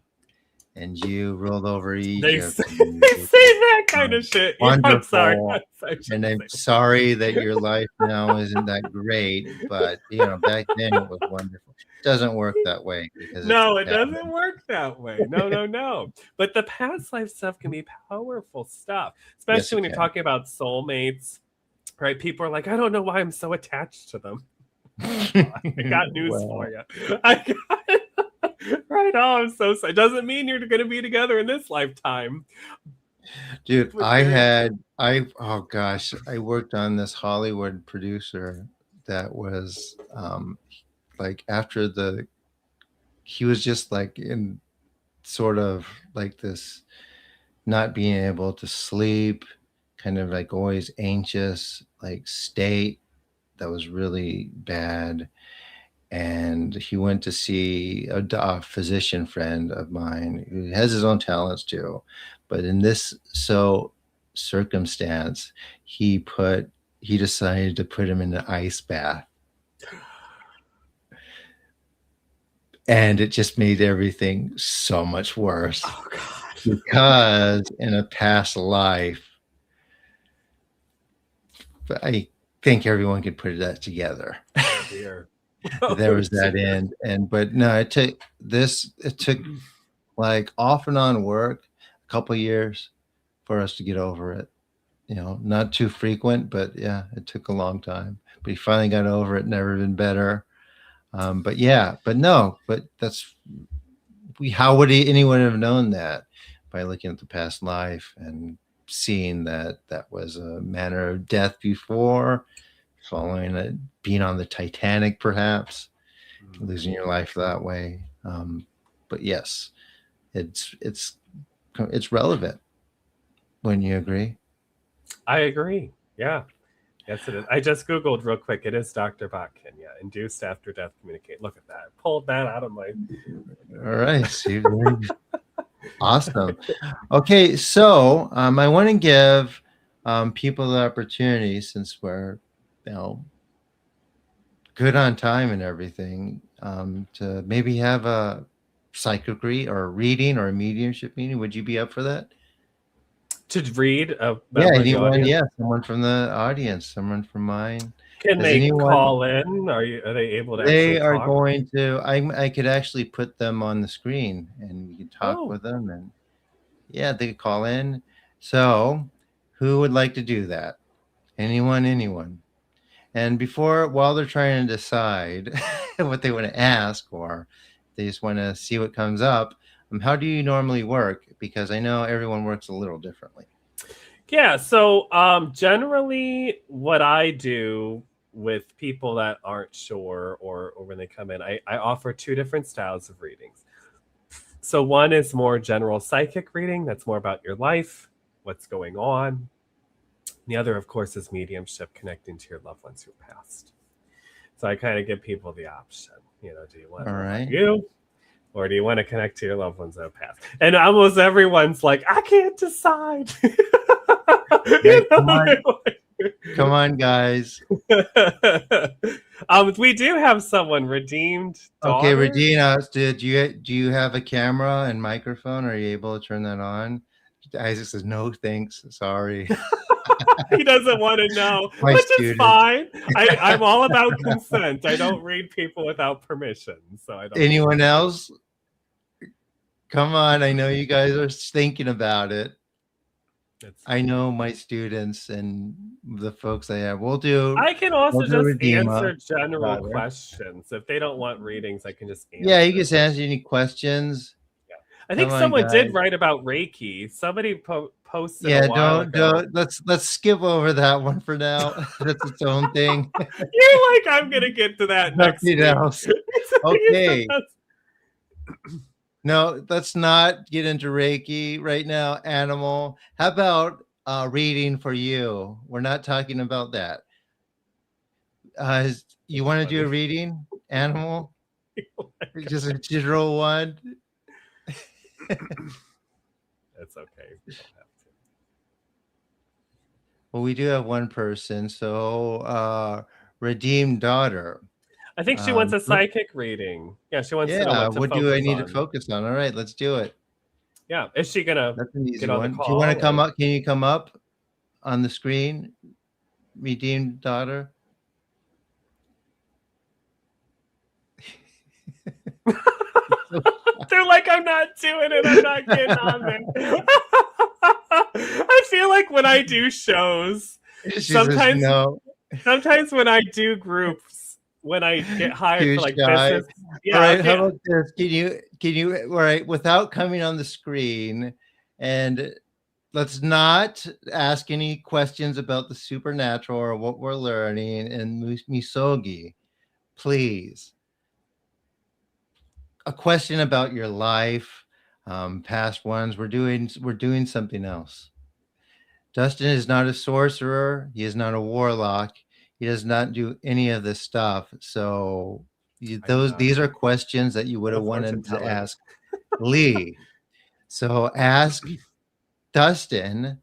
and you ruled over They Egypt say, and they you say that kind were of shit. Yeah, I'm sorry. wonderful. And I'm sorry that your life now isn't that great, but back then it was wonderful. It doesn't work that way because it's No, the it past. doesn't work that way. No, no, no. But the past life stuff can be powerful stuff, Yes, especially it when you're can. talking about soulmates, right? People are like, I don't know why I'm so attached to them. I got news for Well, you. I got right. Oh, I'm so sorry. Doesn't mean you're going to be together in this lifetime. dude, But oh gosh, I worked on this Hollywood producer that was like after he was just like in sort of like this not being able to sleep, kind of like always anxious, like state that was really bad. And he went to see a physician friend of mine who has his own talents too. But in this circumstance, he decided to put him in an ice bath. And it just made everything so much worse. oh god. Because in a past life, I think everyone could put that together. Oh dear. There Oh was that dear. end, but no, it took like off and on work a couple years for us to get over it. Not too frequent, but yeah, it took a long time. But he finally got over it. Never been better. But yeah, but no, but how would anyone have known that by looking at the past life and seeing that was a manner of death before, following it, being on the Titanic, perhaps losing Mhm. your life that way. But yes, it's relevant. Wouldn't you agree? I agree. Yeah. Yes, it is. I just Googled real quick. It is Dr. Botkin. Yeah. Induced after death communicate. Look at that. I pulled that out of my. All right. See, awesome. Okay, so I want to give people the opportunity, since we're, you know, good on time and everything, to maybe have a psychic read or a reading or a mediumship meeting. Would you be up for that? To read a Yeah, member of the anyone? audience. Yeah, someone from the audience, someone from mine. Can Does they anyone? call in? Are they able to actually They are talk? going to. I could actually put them on the screen and we could talk Oh, with them, and yeah, they could call in. So, who would like to do that? Anyone? Anyone? And while they're trying to decide what they want to ask, or they just want to see what comes up, how do you normally work? Because I know everyone works a little differently. yeah. So generally, what I do with people that aren't sure or when they come in, I offer two different styles of readings. So one is more general psychic reading, that's more about your life, what's going on. The other, of course, is mediumship, connecting to your loved ones who passed. So I kind of give people the option. Do you want All more about right. you? Or do you want to connect to your loved ones that have passed? And almost everyone's like, I can't decide. Yeah, come on, guys. We do have someone, redeemed Okay, daughter. Regina, do you have a camera and microphone? Are you able to turn that on? Isaac says no, thanks. Sorry, He doesn't want to know, my which is student. fine. I'm all about consent. I don't read people without permission, so I don't need Anyone permission. else? Come on, I know you guys are thinking about it. It's I fine. know my students and the folks I have. I can We'll also do just Redeema answer general daughter. questions. If they don't want readings, I can just Yeah, you answer just them. answer any questions. Yeah. I Come think on, someone did guys. write about Reiki. Somebody posted a Yeah, while don't ago. let's skip over that one for now. That's its own thing. You're like, I'm gonna get to that next Nothing week. else. Okay. No, let's not get into Reiki right now, animal. How about reading for you? We're not talking about that. You That's want to do a funny. reading, animal? Just roll one. That's okay. You don't have to. Well, we do have one person. So, redeemed daughter. I think she wants a psychic reading. Yeah, she wants to know Yeah, what to what do I focus need to on. focus on? All right, let's do it. Yeah, is she gonna That's an get easy on the one. Do you want to call come or? up? Can you come up on the screen, redeemed daughter? They're like, I'm not doing it. I'm not getting on there. I feel like when I do shows, She says sometimes no. sometimes when I do groups, when I get hired Too for like shy. business, All yeah, right, how okay. about this? Can you all right, without coming on the screen, and let's not ask any questions about the supernatural or what we're learning in Misogi, please. A question about your life, past ones. We're doing something else. Dustin is not a sorcerer. He is not a warlock. He does not do any of this stuff. So I'm not these are questions that you would a have fortune wanted to teller. ask Lee. So ask Dustin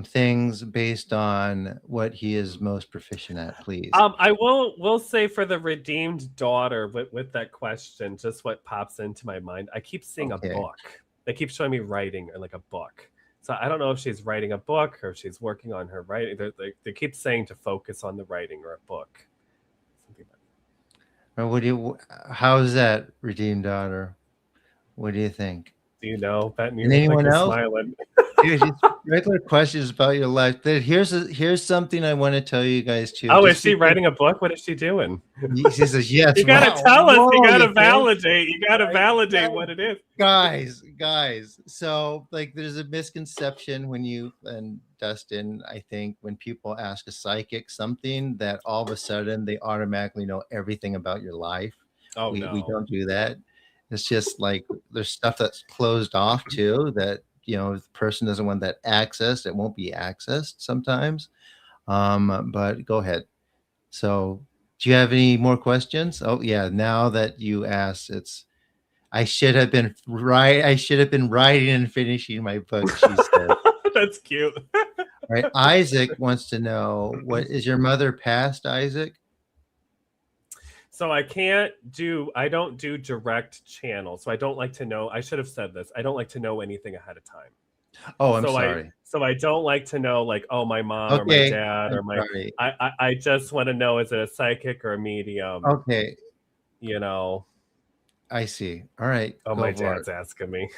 things based on what he is most proficient at, please. I will say for the redeemed daughter with that question, just what pops into my mind. I keep seeing a Okay. book. They keep showing me writing or like a book. So I don't know if she's writing a book or if she's working on her writing. They keep saying to focus on the writing or a book. Something like Or what do you? How's that, redeemed daughter? What do you think? that. Do you know, Benton? You And look like anyone you're else? smiling. Dude, just regular questions about your life. Here's something I want to tell you guys too. Oh, is Just she because writing a book? What is she doing? he says yes. You gotta Wow. tell us. You Whoa, you gotta think? validate. You gotta Right, validate what it is. guys. So like, there's a misconception when you and Dustin, I think, when people ask a psychic something, that all of a sudden they automatically know everything about your life. Oh We no. don't do that. It's just like there's stuff that's closed off too, that if the person doesn't want that access, it won't be accessed sometimes. But go ahead. So, do you have any more questions? Oh yeah, now that you asked, I should have been right. I should have been writing and finishing my book, she said. That's cute. Right. Isaac wants to know, what is your mother passed, Isaac? So I don't do direct channel. So I don't like to know. I should have said this. I don't like to know anything ahead of time. Oh, I'm So I sorry. so I don't like to know, like, oh, my mom or my Okay. dad I'm or my sorry. I just want to know, is it a psychic or a medium? Okay. You know. I see. All right. Oh, Go my for it. dad's asking me.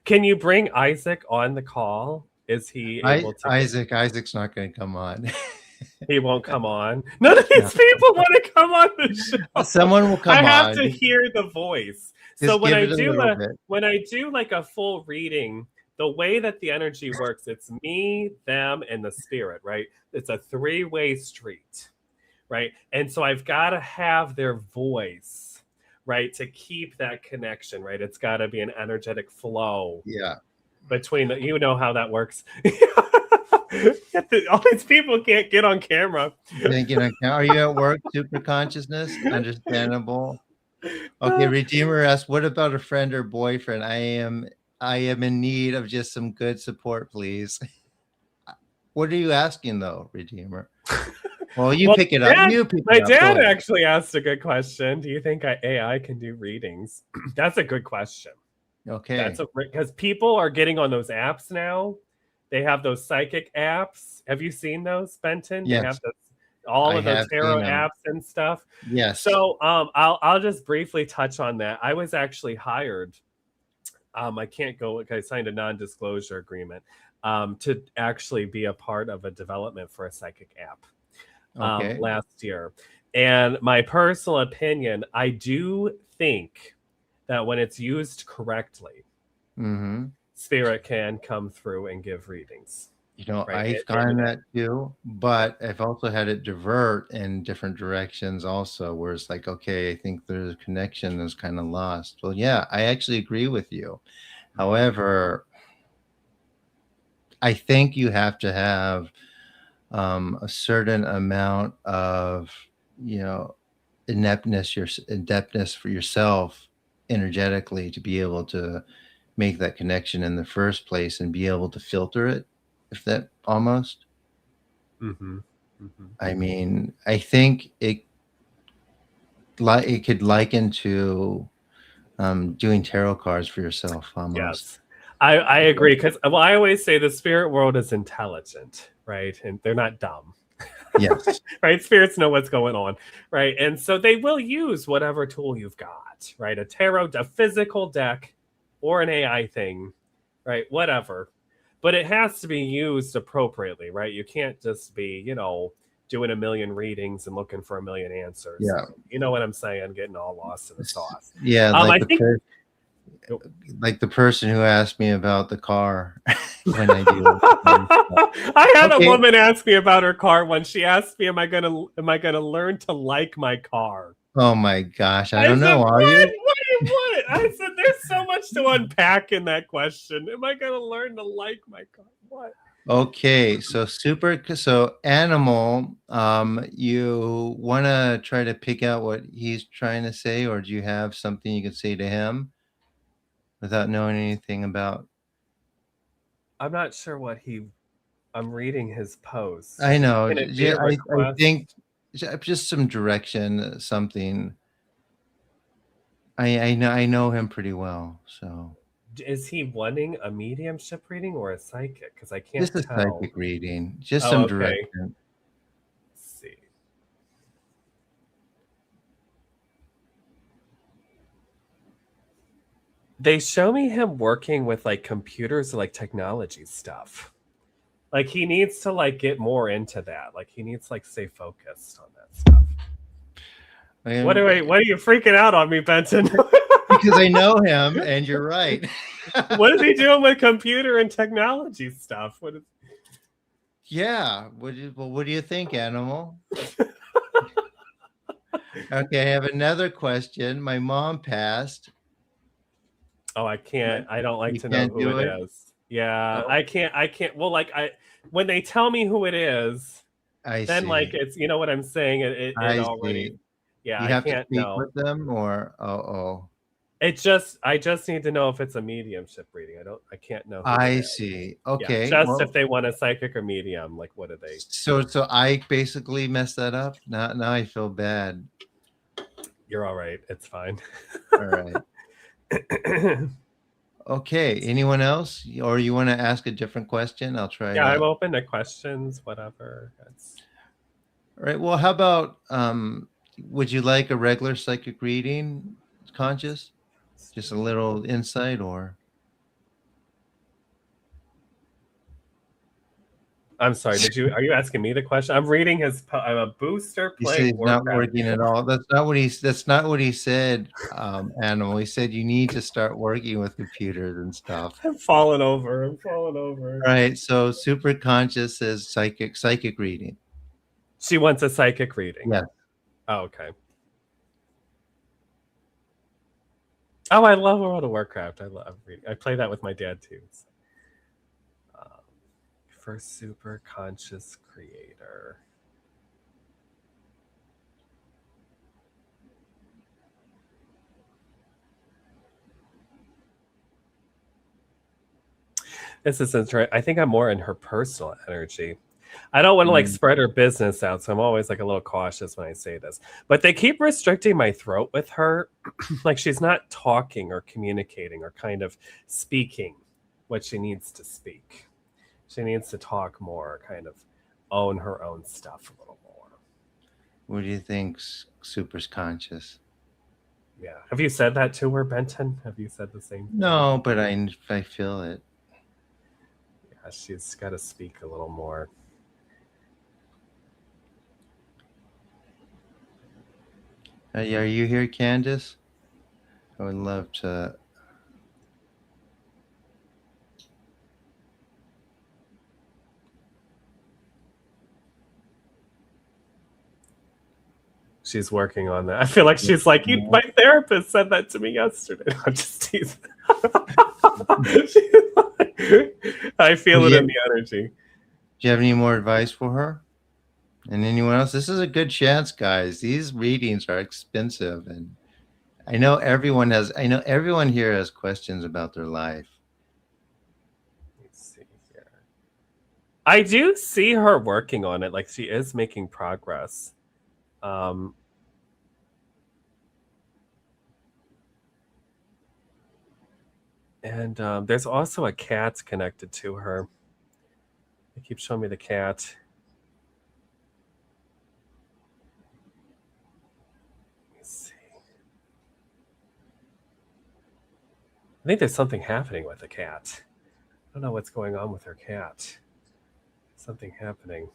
Can you bring Isaac on the call? Is he able to get Isaac's not going to come on. He won't come on? None of No. these people want to come on the show. Someone will I come have on. to hear the voice. So Just give it a little bit. when I do like a full reading, the way that the energy works, it's me, them, and the spirit, right? It's a three-way street, right? And so I've got to have their voice, right, to keep that connection, right? It's got to be an energetic flow Yeah. between you know how that works. All these people can't get on camera. Are you at work? Super consciousness? Understandable. Okay, Redeemer asks, what about a friend or boyfriend? I am in need of just some good support, please. What are you asking though, Redeemer? Well, you Well, pick it up. You pick my it up. Go dad ahead. actually asked a good question. Do you think AI can do readings? That's a good question. Okay. Because people are getting on those apps now. They have those psychic apps. Have you seen those, Benton? They have Yes, all I of those have tarot seen them. apps and stuff. Yes. So I'll just briefly touch on that. I was actually hired. I can't go. I signed a non-disclosure agreement to actually be a part of a development for a psychic app Okay. last year. And my personal opinion, I do think that when it's used correctly, Mm-hmm. spirit can come through and give readings. Right. I've gotten that too, but I've also had it divert in different directions also, where it's like, okay, I think there's a connection that's kind of lost. Well, yeah, I actually agree with you. However, I think you have to have a certain amount of, you know, adeptness for yourself energetically to be able to make that connection in the first place and be able to filter it, if that almost. Mm-hmm. Mm-hmm. I mean, I think it could liken to doing tarot cards for yourself almost. Yes, I agree, because I always say the spirit world is intelligent, right? And they're not dumb. Yes. Right? Spirits know what's going on, right? And so they will use whatever tool you've got, right? A tarot, a physical deck, or an AI thing, right? Whatever. But it has to be used appropriately, right? You can't just be, doing a million readings and looking for a million answers. Yeah. You know what I'm saying? Getting all lost in the sauce. Yeah, I think like the person who asked me about the car when I do. I had a Okay. woman ask me about her car once. She asked me, am I gonna learn to like my car? Oh my gosh, I I don't said, know. Are what? you? What? I said, there's so much to unpack in that question. Am I gonna learn to like my car? What? Okay, so animal, you want to try to pick out what he's trying to say, or do you have something you could say to him without knowing anything about? I'm not sure what I'm reading his post. I know. Can it be a I request? think just some direction, something. I know him pretty well, so Is he wanting a mediumship reading or a psychic? Because I can't just a tell. psychic reading, just Oh, some okay. direction. Let's see. They show me him working with like computers or like technology stuff. Like he needs to like get more into that. Like he needs to like stay focused on that stuff. What are you freaking out on me, Benton? Because I know him, and you're right. What is he doing with computer and technology stuff? What is... Yeah. What do you think, Animal? Okay, I have another question. My mom passed. Oh, I can't. I don't like You to know can't who do it it? is. Yeah, Oh, I can't. Well, like when they tell me who it is, I then like see. it's, you know what I'm saying? It I already, see. yeah, You I have to can't speak know. with them, or oh, I just need to know if it's a mediumship reading. I can't know who it I is. see. Yeah, Okay. just if Well, they want a psychic or medium, like what are they? so I basically messed that up. Now I feel bad. You're all right. It's fine. All right. Okay. Anyone else, or you want to ask a different question? I'll try Yeah, I'm to. open to questions, whatever. It's... All right. Well, how about would you like a regular psychic reading, conscious? Just a little insight, or I'm sorry. Are you asking me the question? I'm reading I'm a booster you said playing he's not Warcraft. working at all. That's not what he said, Animal. He said you need to start working with computers and stuff. I'm falling over. I'm falling over. All right. So super conscious is psychic reading. She wants a psychic reading. Yes. Oh, okay. Oh, I love World of Warcraft. I love reading. I play that with my dad too. So. For super conscious creator. This is interesting. I think I'm more in her personal energy. I don't want to like spread her business out, so I'm always like a little cautious when I say this. But they keep restricting my throat with her. Like she's not talking or communicating or kind of speaking what she needs to speak. She needs to talk more, kind of own her own stuff a little more. What do you think, super's conscious? Yeah. Have you said that to her, Benton? Have you said the same thing? No, but I feel it. Yeah, she's got to speak a little more. Are you here, Candace? I would love to. She's working on that. I feel like she's like, my therapist said that to me yesterday. I'm just teasing. I feel it in the energy. Do you have any more advice for her? And anyone else? This is a good chance, guys. These readings are expensive, and I know everyone here has questions about their life. Let's see here. I do see her working on it. Like she is making progress. And there's also a cat connected to her. They keep showing me the cat. Let's see. I think there's something happening with the cat. I don't know what's going on with her cat. Something happening.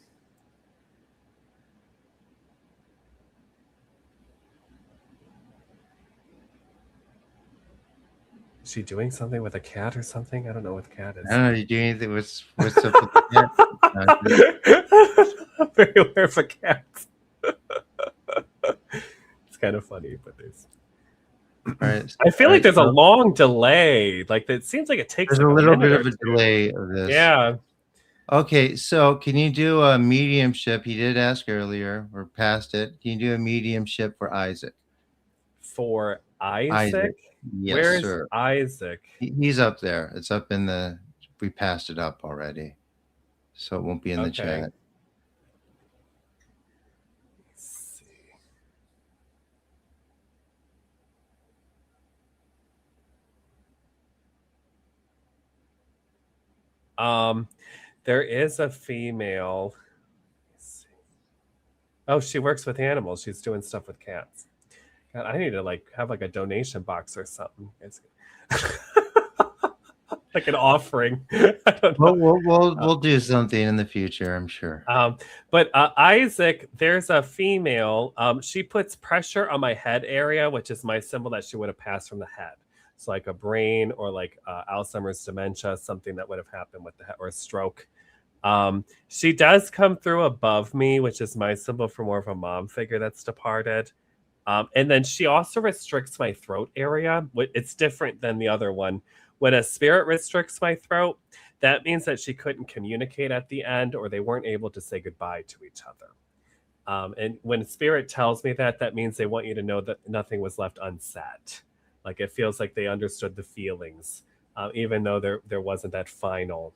Is she doing something with a cat or something? I don't know what the cat is. I don't know. You do anything? What's up with the cat? I'm very aware of a cat. It's kind of funny, but there's. All right. I feel like there's a long delay. Like it seems like it takes. There's like a little bit of a a delay of this. Yeah. Okay, so can you do a mediumship? He did ask earlier. We're past it. Can you do a mediumship for Isaac? For Isaac? Yes, Where's sir. Isaac? He's up there. It's up in the. We passed it up already, so it won't be in the chat. Let's see. There is a female. Let's see. Oh, she works with animals. She's doing stuff with cats. God, I need to like have like a donation box or something. It's like an offering. I don't know. Well, we'll Uh, we'll do something in the future, I'm sure. Um, but Isaac, there's a female. She puts pressure on my head area, which is my symbol that she would have passed from the head. It's like a brain or like Alzheimer's dementia, something that would have happened with the head, or a stroke. She does come through above me, which is my symbol for more of a mom figure that's departed. And then she also restricts my throat area. It's different than the other one. When a spirit restricts my throat, that means that she couldn't communicate at the end or they weren't able to say goodbye to each other. And when spirit tells me that, that means they want you to know that nothing was left unsaid. Like it feels like they understood the feelings, even though there wasn't that final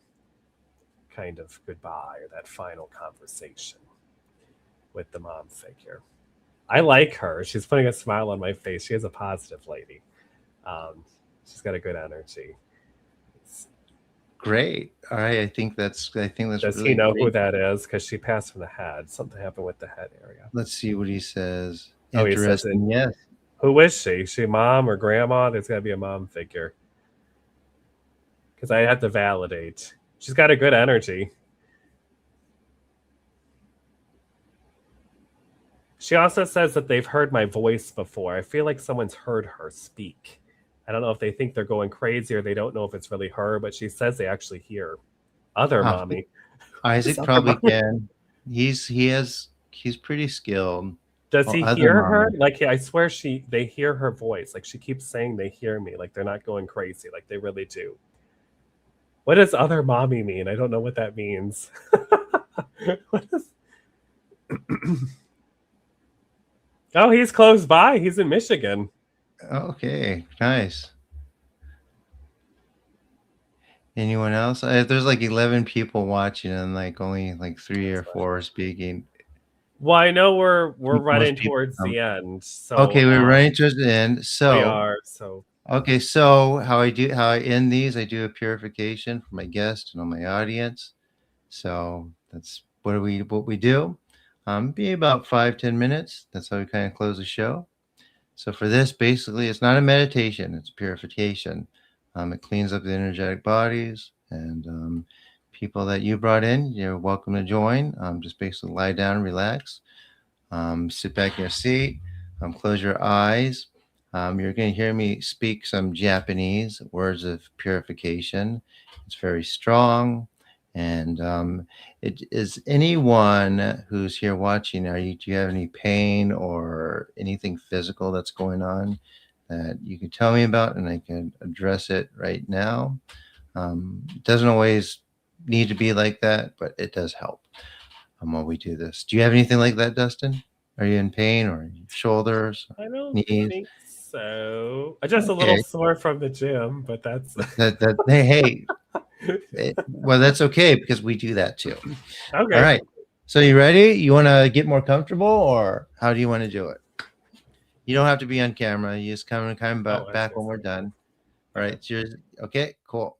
kind of goodbye or that final conversation with the mom figure. I like her. She's putting a smile on my face. She is a positive lady. Um, she's got a good energy. Great. All right. I think that's Does he really know who great. that is? Because she passed from the head. Something happened with the head area. Let's see what he says. Oh, he says it. Interesting. Yes. Who is she? Is she mom or grandma? There's got to be a mom figure. Because I had to validate. She's got a good energy. She also says that they've heard my voice before. I feel like someone's heard her speak. I don't know if they think they're going crazy or they don't know if it's really her, but she says they actually hear other Uh, mommy. Isaac Other probably mommy. can. He's pretty skilled. Does Oh, he other hear her? mommy. Like I swear they hear her voice. Like she keeps saying they hear me. Like they're not going crazy. Like they really do. What does other mommy mean? I don't know what that means. What is... Oh, he's close by. He's in Michigan. Okay, nice. Anyone else? There's like 11 people watching, and like only like three That's or fine. four are speaking. Well, I know we're Most running people. towards the end, so Okay, we're running towards the end. we So, are. So okay, so how I end these, I do a purification for my guest and all my audience. So that's what we do. Be about 5-10 minutes. That's how we kind of close the show. So for this, basically, it's not a meditation; it's purification. It cleans up the energetic bodies, and people that you brought in, you're welcome to join. Just basically lie down, relax, sit back in your seat, close your eyes. You're going to hear me speak some Japanese words of purification. It's very strong. And it is anyone who's here watching. Do you have any pain or anything physical that's going on that you can tell me about, and I can address it right now? It doesn't always need to be like that, but it does help while we do this. Do you have anything like that, Dustin? Are you in pain or your shoulders, I don't knees? think so. I'm just a little Okay. sore from the gym, but that's Well, that's okay because we do that too. All okay. right. So you ready? You want to get more comfortable, or how do you want to do it? You don't have to be on camera. You just come Oh, I back see. when we're done. All Okay. right. It's yours. Okay. Cool.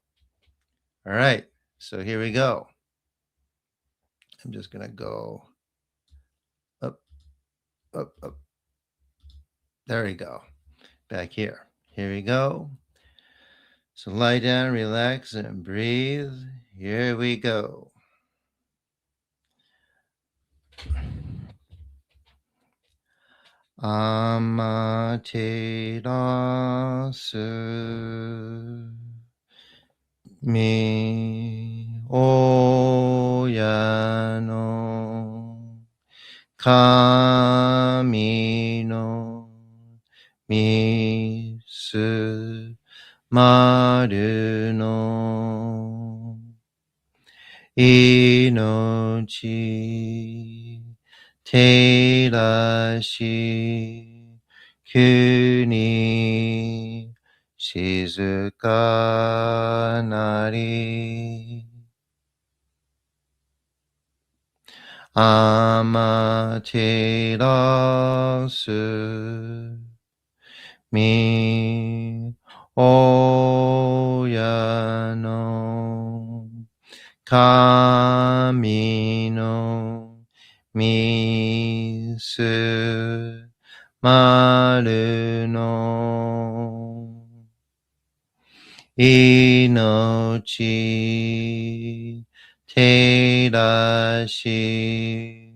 All right. So here we go. I'm just gonna go up, up, up. There we go. Back here. Here we go. So lie down, relax, and breathe. Here we go. Amaterasu mi oya no kami no misu maru no inochi teirashi kuni shizuka nari amaterasu mi oya no kami no misu maru 命照らし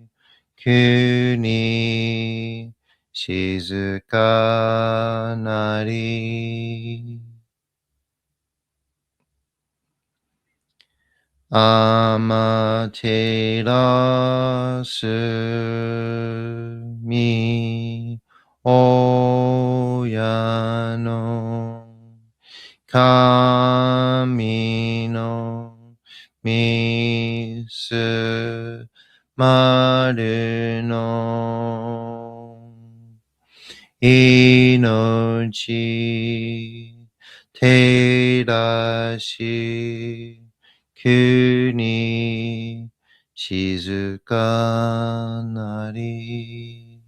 国静かなり天照らすみ親の神のみすまるの命照らし国静かなり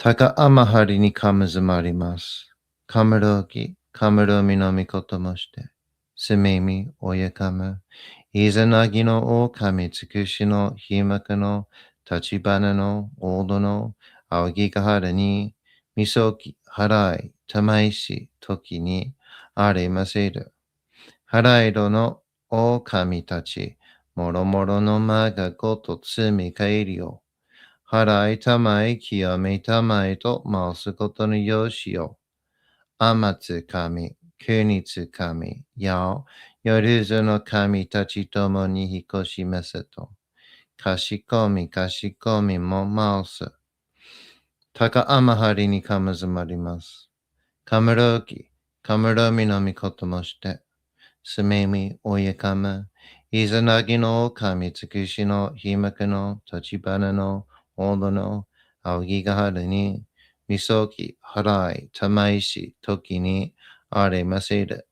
高天張にかむずまります。かむろき、かむろみのみこともして、すみみおやかむ、いざなぎの狼つくしのひまくの立花の大戸の青木がはるに、みそき、払い、たまいし、時にありませる。払いどの狼たち、もろもろのまがごと積み返りよ。払いたまい清めたまいと申すことのよしよ。天津神、国津神、や夜ずの神たちともに引っ越しますと。かしこみかしこみも申す。高天張にかむずまります。かむろき、かむろみのみこともして。すめみおやかむ。いざなぎの神つくしのひまくの立花の大戸の青木がはるに、みそき、払い、たまいし、時にありませる。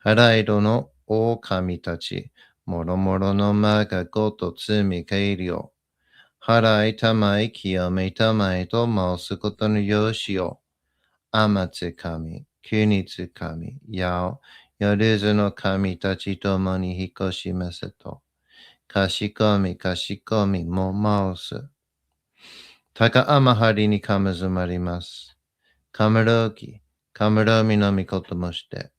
払いどの狼たち、もろもろのまがごと積み返りを。払いたまい、清めたまいと申すことのよしよ。天津神、国津神、や夜ずの神たちともに引っ越しますと。かしこみかしこみも申す。高天張にかむずまります。かむろき、かむろみのみこともして。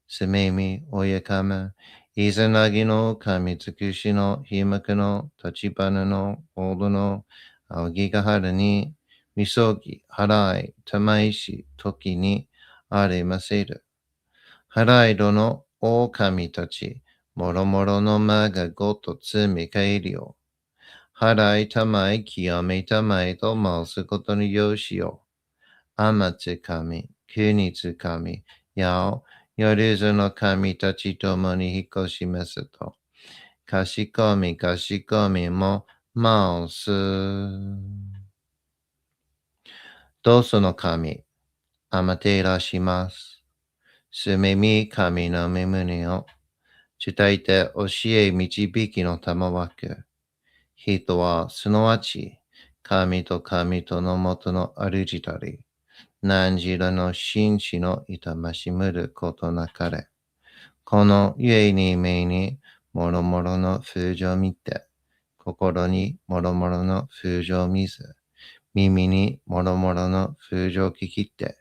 すめみおやかむ。いざなぎの神つくしのひまくの立花の大戸の青木がはるに、みそぎ、払い、たまいし、時にありませる。払いどの狼たち、もろもろのまがごと積み返りを。払いたまい、清めたまいと申すことのよしよ。天津神、国津神、や夜ずの神たちともに引っ越しますと。かしこみかしこみも申す。どすの神、天照らします。すめみ神の身胸を、伝えて教え導きの玉枠。人はすなわち、神と神とのもとの主たり、何時らの紳士の痛ましむることなかれ。この故に目にもろもろの風情を見て、心にもろもろの風情を見ず、耳にもろもろの風情を聞きて、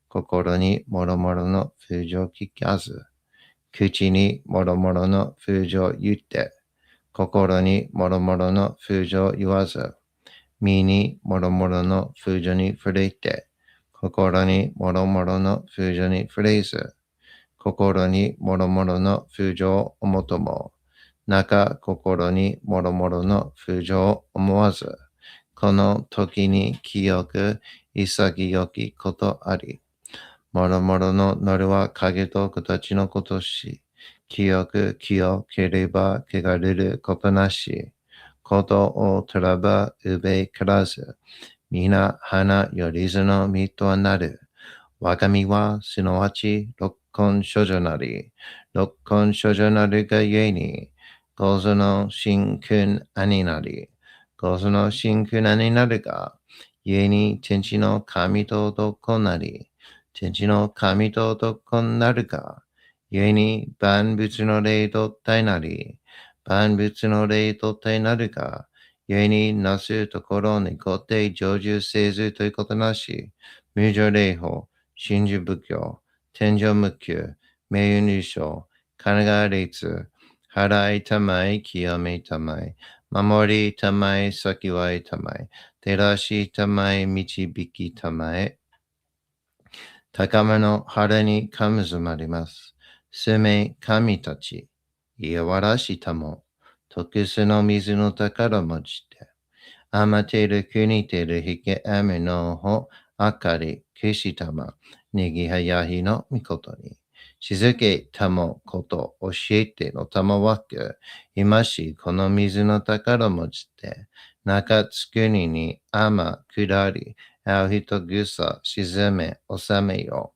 心にもろもろの風情を聞かず、口にもろもろの風情を言って、心にもろもろの風情を言わず、身にもろもろの風情に触れて、心にもろもろの風情に触れず、心にもろもろの風情を思とも、中心にもろもろの風情を思わず、この時に清く潔きことあり、もろもろのなるは影と形のことし、清く清ければ汚れることなし、ことをとらばうべからず、皆花よりずの実とはなる。我が身はすなわち六根処女なり、六根処女なるがゆえに、ゴズの真君兄なり、ゴズの真君兄なるが、ゆえに天地の神と男なり、天地の神と男なるが、ゆえに万物の霊と体なり、万物の霊と体なるが、故になすところにごて成就せずということなし、無常霊法、真珠仏教、天上無休、名誉入賞、神奈川律、払いたまい、清めたまい、守りたまい、先はいたまい、照らしたまい、導きたまえ、高めの腹にかむずまります。すめ神たち、いやわらしたも、特殊の水の宝持ちて、あまてる国てるひけあめのほ、あかり、けしたま、にぎはやひのみことに、しずけたもこと教えてのたまわく、いましこの水の宝持ちて、中つくににあまくらり、あう人ぐさ沈め収めよ。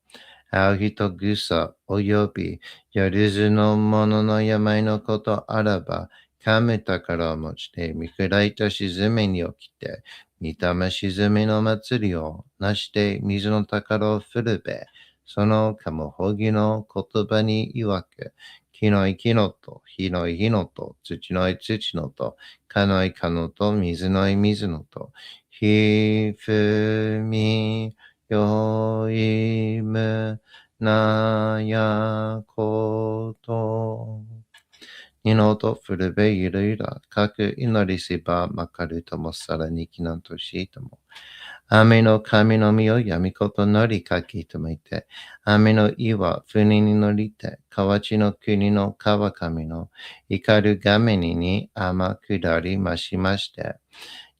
あう人ぐさおよび、よりずのものの病のことあらば、かむ宝を持ちて、見下いた沈めに起きて、見た目沈めの祭りをなして、水の宝を振るべ。そのかもほぎの言葉に曰く、木のい木のと、火のい火のと、土のい土のと、かのいかのと、水のい水のと、ひふみよいむなやこと。二のと古べゆるゆら、かく祈りせばまかるともさらにきなんとしとも。雨の神の実を闇ことのりかきとめて、雨の岩、船に乗りて、河内の国の川上の怒るがめにに天下りましまして、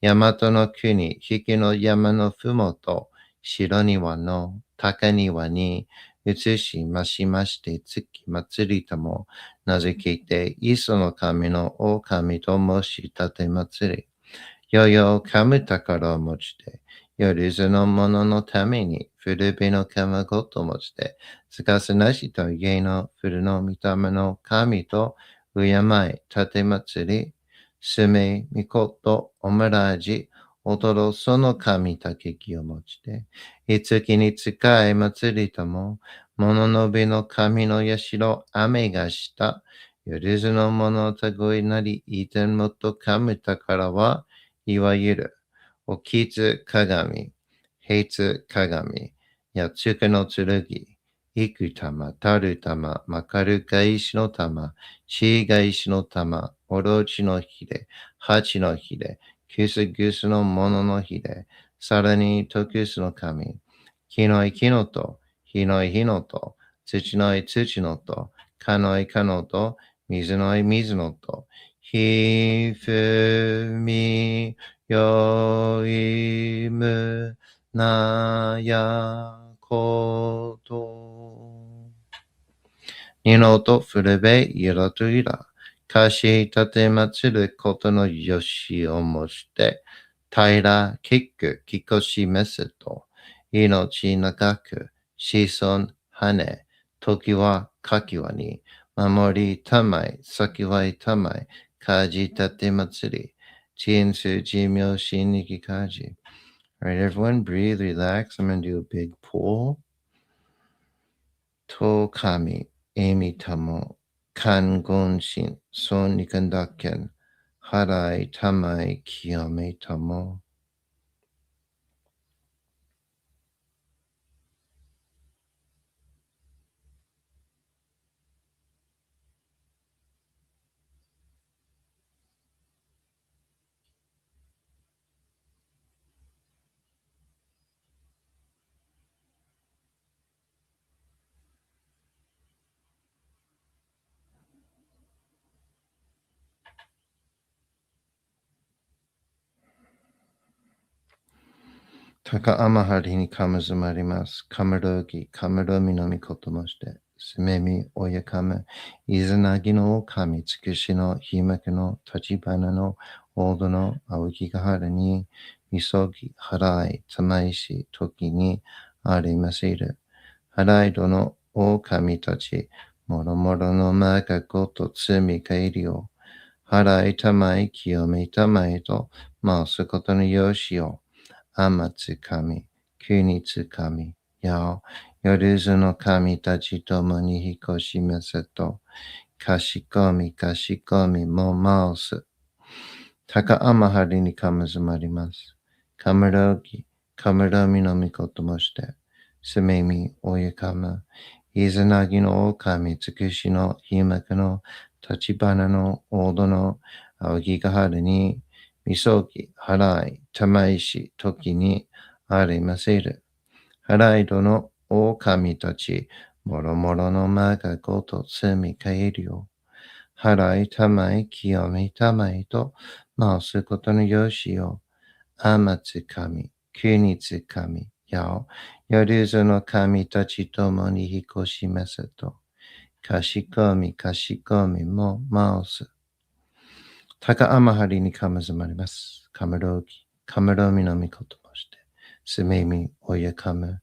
大和の国、引きの山のふもと、白庭の高庭に移しましまして、月祭りとも名付けて、磯の神の狼と申し立て祭り、よよ噛む宝を持ちて、夜ずの者のために古びの鎌ごと持ちて、つかすなしと家の古の御霊の神と敬い、立て祭り、すめ、みこと、おまらじ、おとろその神たけきを持ちて、いつきに使い祭りとも、物のべの神の社、雨がした、夜ずの者たごいなり、いてんもと噛む宝は、いわゆる、おきつ鏡、平つ鏡、やつくの剣、いく玉、たる玉、まかる返しの玉、し返しの玉、おろちのひれ、八のひれ、くすぐすのもののひれ、さらにとくすの神、木のい木のと、火のい火のと、土のい土のと、かのいかのと、水のい水のと、ひふみよいむなやこと。二のと古べいらといら。かし立てまつることのよしをもして、平らきくきこしめせと、命長く、子孫羽、時はかきわに、守りたまい、先はいたまい、かじ立てまつり、人数寿命しにきかじ。Alright, everyone, breathe, relax. I'm going to do a big pull. To kami, emi tamo, kan gonshin, son nikandaken, harai tamai kiyame tamo. 高天張にかむずまります。かむろぎ、かむろみのみこともして、すめみ、おやかむ、いずなぎの神、つくしの、ひまくの、たちばなの、おうどの、あうきがはるに、みそぎ、はらい、たまいし、ときに、ありませる。はらいどの、お神たち、もろもろのまがごとつみかいりを、はらいたまい、清めたまいと、まうすことのよしを、天つかみ、国つかみ、や夜ずの神たちともに引っ越しめせと、かしこみかしこみもまおす。Taka amahari ni kamazumarimasu. Kamarogi, kamarami no mikoto moshite. Sumemi oyakama. Izanagi no okami, tsukushi no himaka no tachibana no odo no aogigahara ni misogi harai tamaishi toki ni arimaseru. Harai do no okami tachi moromoro no maga goto tsumi kaeru yo. Harai tamai kiyomi tamai to maosu koto no yoshi yo. Amatsu kami, kunitsu kami, yao, yoruzu no kami tachi tomo ni hikoshimasu to. Kashikomi, kashikomi mo maosu. Taka amahari ni kamazumarimasu. Kamarogi, kamaromi no mikoto moshite. Sumemi oyakamu.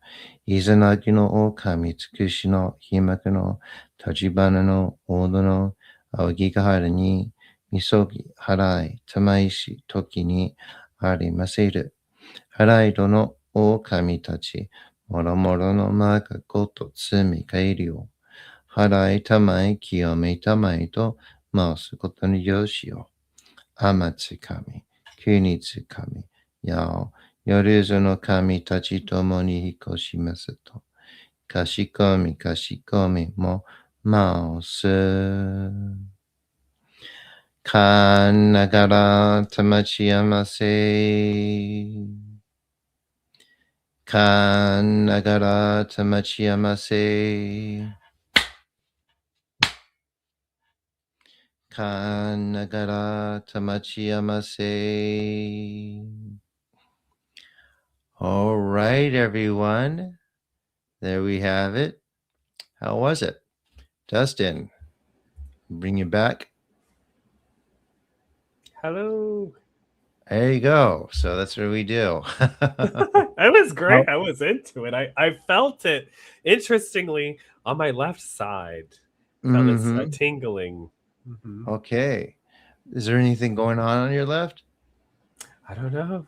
Izanagi no okami, tsukushi no himaku no tajibana no odo no aogigahara ni misogi harai tamaishi toki ni arimaseru. Harai do no okami tachi moromoro no maga goto tsumi kaeru yo. Harai tamai kiyomi tamai to maosu koto ni yoshi yo. Amatsu kami, kunitsu kami, yao, yoruzu no kami tachi tomo ni hikoshimasu to. Kashikomi, kashikomi mo maosu. Kanagara tamachiyamase. Kanagara tamachiyamase. Kanagara tamachiyamase. All right, everyone. There we have it. How was it? Dustin, bring you back. Hello. There you go. So that's what we do. It was Oh, great. I was into it. I felt it. Interestingly, on my left side, felt this mm-hmm. tingling. Hmm. Okay. Is there anything going on your left? I don't know,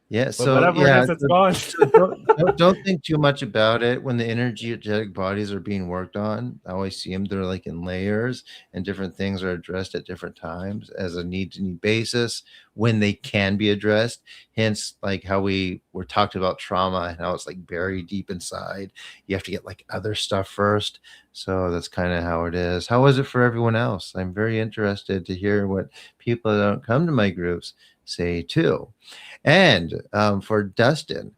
Yeah. but So whatever it yeah. is, it's gone. So don't think too much about it when the energetic bodies are being worked on. I always see them; they're like in layers, and different things are addressed at different times as a need-to-need basis when they can be addressed. Hence, like how we were talked about trauma and how it's like buried deep inside. You have to get like other stuff first. So that's kind of how it is. How was it for everyone else? I'm very interested to hear what people that don't come to my groups say too. And for Dustin,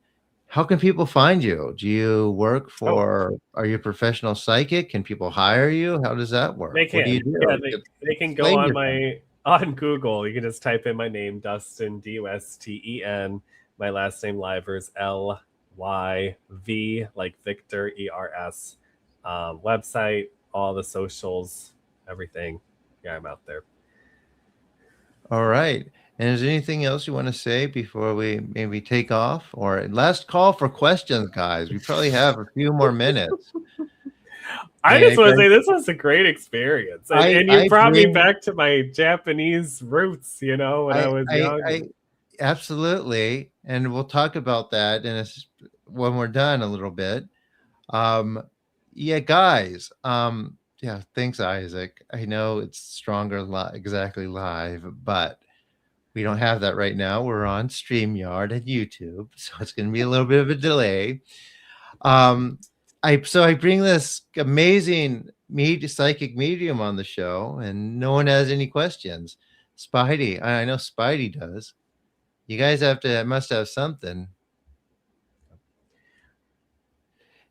how can people find you? Do you work Oh, for, are you a professional psychic? Can people hire you? How does that work? they What do you can. Yeah, do? they can go Explain on yourself. my on Google. You can just type in my name, Dusten Dusten. My last name Lyvers, Lyv, like Victor ERS. Website, all the socials, everything. Yeah, I'm out there. All right. And is there anything else you want to say before we maybe take off? Or last call for questions, guys. We probably have a few more minutes. I And just if want to say this was a great experience, and you I brought me bring back to my Japanese roots. You know, when I was young. I absolutely, and we'll talk about that in when we're done a little bit. Um, yeah, guys. Yeah, thanks, Isaac. I know it's stronger exactly live, but we don't have that right now. We're on StreamYard and YouTube, so it's going to be a little bit of a delay. Um, I bring this amazing psychic medium on the show, and no one has any questions. Spidey, I know Spidey does. You guys must have something.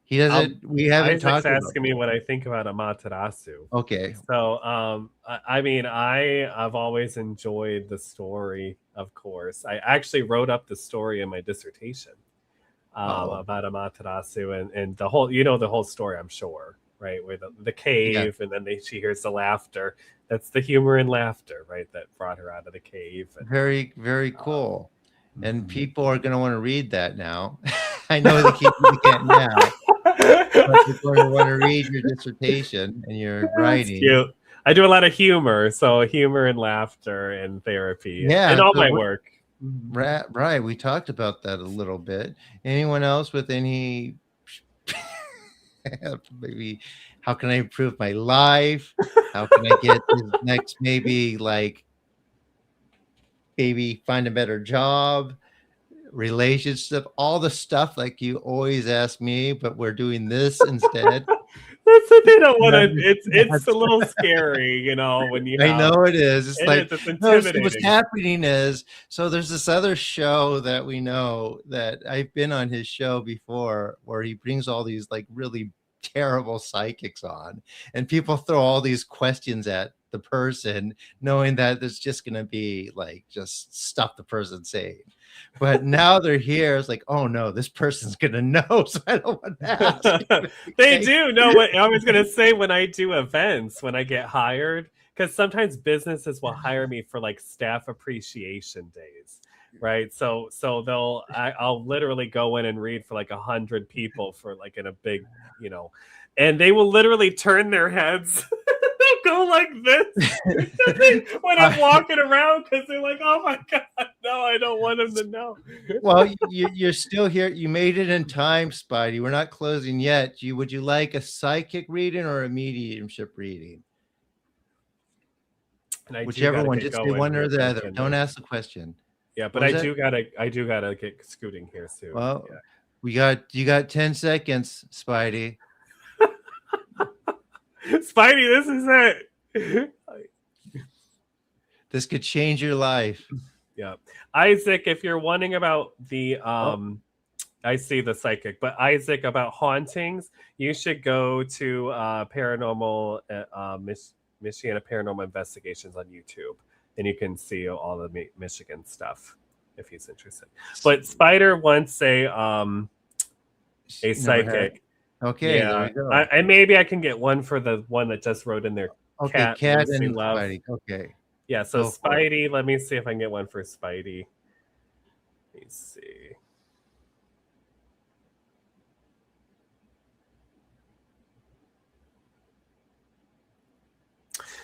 He doesn't. We haven't Isaac's talked about asking me this. what I think about Amaterasu. Okay. So, I mean, I've always enjoyed the story. Of course, I actually wrote up the story in my dissertation Oh, about Amaterasu and the whole, the whole story. I'm sure, right? Where the yeah. cave, and then she hears the laughter. That's the humor and laughter, right? That brought her out of the cave. And Very, very cool. And mhm. people are going to want to read that now. I know they can't now, but they're going to want to read your dissertation and your That's writing. cute. I do a lot of humor, so humor and laughter and therapy and Yeah. all So my work. Mhm. right. We talked about that a little bit. Anyone else with any maybe how can I improve my life? How can I get this next maybe like maybe find a better job, relationship, all the stuff like you always ask me, but we're doing this instead. That's what they don't want to. It's a That's little scary, when you I have know it is. It's it is. like, It's no, see, what's intimidating. happening is, so there's this other show that we know that I've been on his show before where he brings all these like really terrible psychics on, and people throw all these questions at the person, knowing that it's just going to be like just stuff the person's saying. But now they're here. It's like, oh no, this person's going to know. So I don't want to ask. They Okay. do know what I was gonna say when I do events when I get hired, because sometimes businesses will hire me for like staff appreciation days, right? So I'll literally go in and read for like 100 people for like in a big, and they will literally turn their heads. They'll go like this when I'm walking around because they're like, "Oh my god, no, I don't want them to know." Well, you're still here. You made it in time, Spidey. We're not closing yet. Would you like a psychic reading or a mediumship reading? And I do Whichever gotta one. get Just say going one here or the pretty other. soon, Don't though. ask the question. Yeah, but What was it? I do gotta get scooting here soon. Well, Yeah. you got 10 seconds, Spidey. Spidey, this is it. This could change your life. Yeah, Isaac, if you're wondering about the Oh, I see the psychic, but Isaac about hauntings, you should go to paranormal Michiana Paranormal Investigations on YouTube, and you can see all the Michigan stuff if he's interested. But Spider wants a never had it. psychic. Okay, there Yeah, we go. and maybe I can get one for the one that just wrote in there, Okay, Cat Cat Lucy and Love. Spidey. Okay, Yeah, so go for it. Spidey, let me see if I can get one for Spidey. Let me see.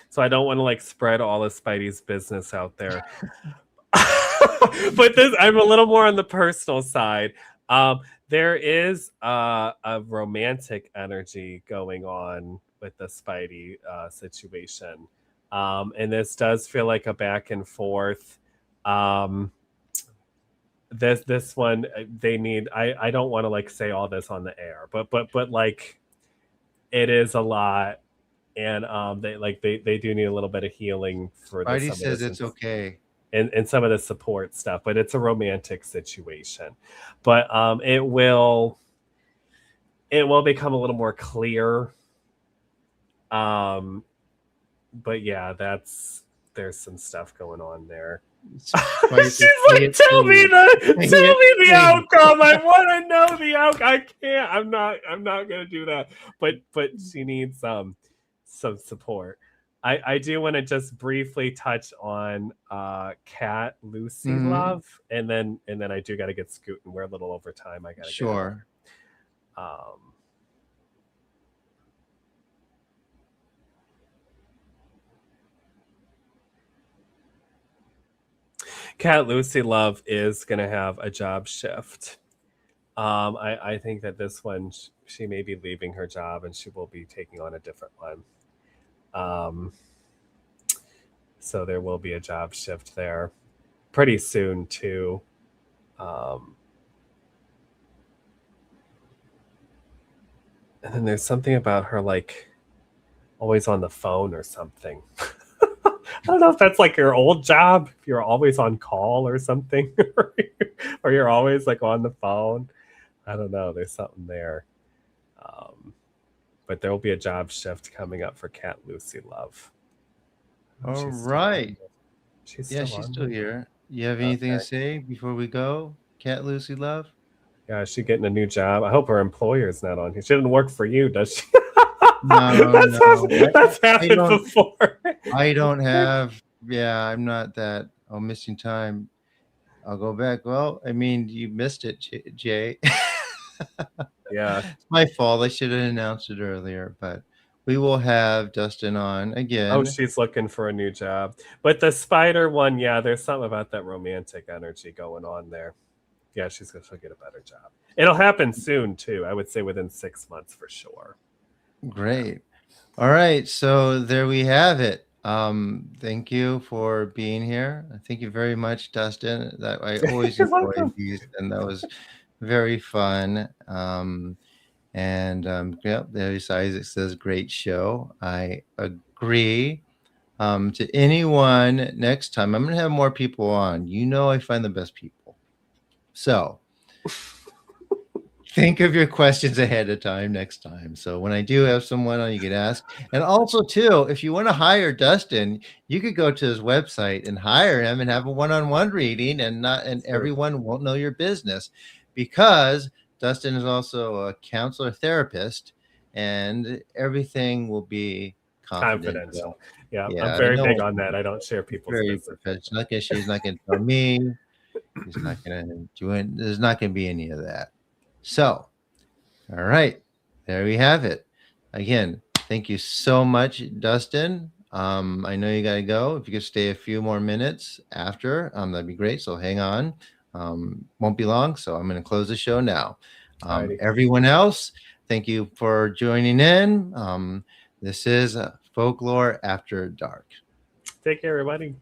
So I don't want to like spread all of Spidey's business out there. But I'm a little more on the personal side. There is a romantic energy going on with the Spidey situation. And this does feel like a back and forth. This one they need I don't want to like say all this on the air, but like it is a lot, and they do need a little bit of healing for Spidey some of says this it's okay. and some of the support stuff, but it's a romantic situation. But it will become a little more clear. But yeah, there's some stuff going on there. She's like, tell me the outcome. I want to know the outcome. I can't. I'm not gonna do that. But she needs some support. I do want to just briefly touch on Cat Lucy Love, and then I do got to get scooting. We're a little over time. I gotta Sure. get Cat Lucy Love is going to have a job shift. I think that this one, she may be leaving her job and she will be taking on a different one. So there will be a job shift there pretty soon, too. And then there's something about her, like, always on the phone or something. I don't know if that's like your old job, if you're always on call or something, or you're always like on the phone. I don't know. There's something there. But there will be a job shift coming up for Cat Lucy Love. All right. She's still here. You have anything to say before we go, Cat Lucy Love? Yeah, is she getting a new job? I hope her employer's not on here. She didn't work for you, does she? No. That's happened before. I don't have. Yeah, I'm not that. Oh, missing time. I'll go back. Well, I mean, you missed it, Jay. Yeah, it's my fault. I should have announced it earlier, but we will have Dusten on again. Oh, she's looking for a new job. But the spider one, yeah, there's something about that romantic energy going on there. Yeah, she'll get a better job. It'll happen soon, too. I would say within 6 months for sure. Great. All right. So there we have it. Thank you for being here. Thank you very much, Dustin. That I always You're enjoy welcome. these, and that was very fun. Yep, there's Isaac says great show. I agree. To anyone next time, I'm gonna have more people on. You know, I find the best people. So think of your questions ahead of time next time. So when I do have someone on, you can ask. And also, too, if you want to hire Dustin, you could go to his website and hire him and have a one-on-one reading, and True. everyone won't know your business because Dustin is also a counselor therapist, and everything will be confidential. Confidential. Yeah, I'm Yeah, very no big one's on that. I don't share people's very business. professional. She's not gonna tell me. She's not gonna do it. There's not gonna be any of that. So, all right, there we have it. Again, thank you so much, Dustin. I know you got to go. If you could stay a few more minutes after, that'd be great. So hang on. Won't be long. So I'm going to close the show now. Alrighty. Everyone else, thank you for joining in. This is Folklore After Dark. Take care, everybody.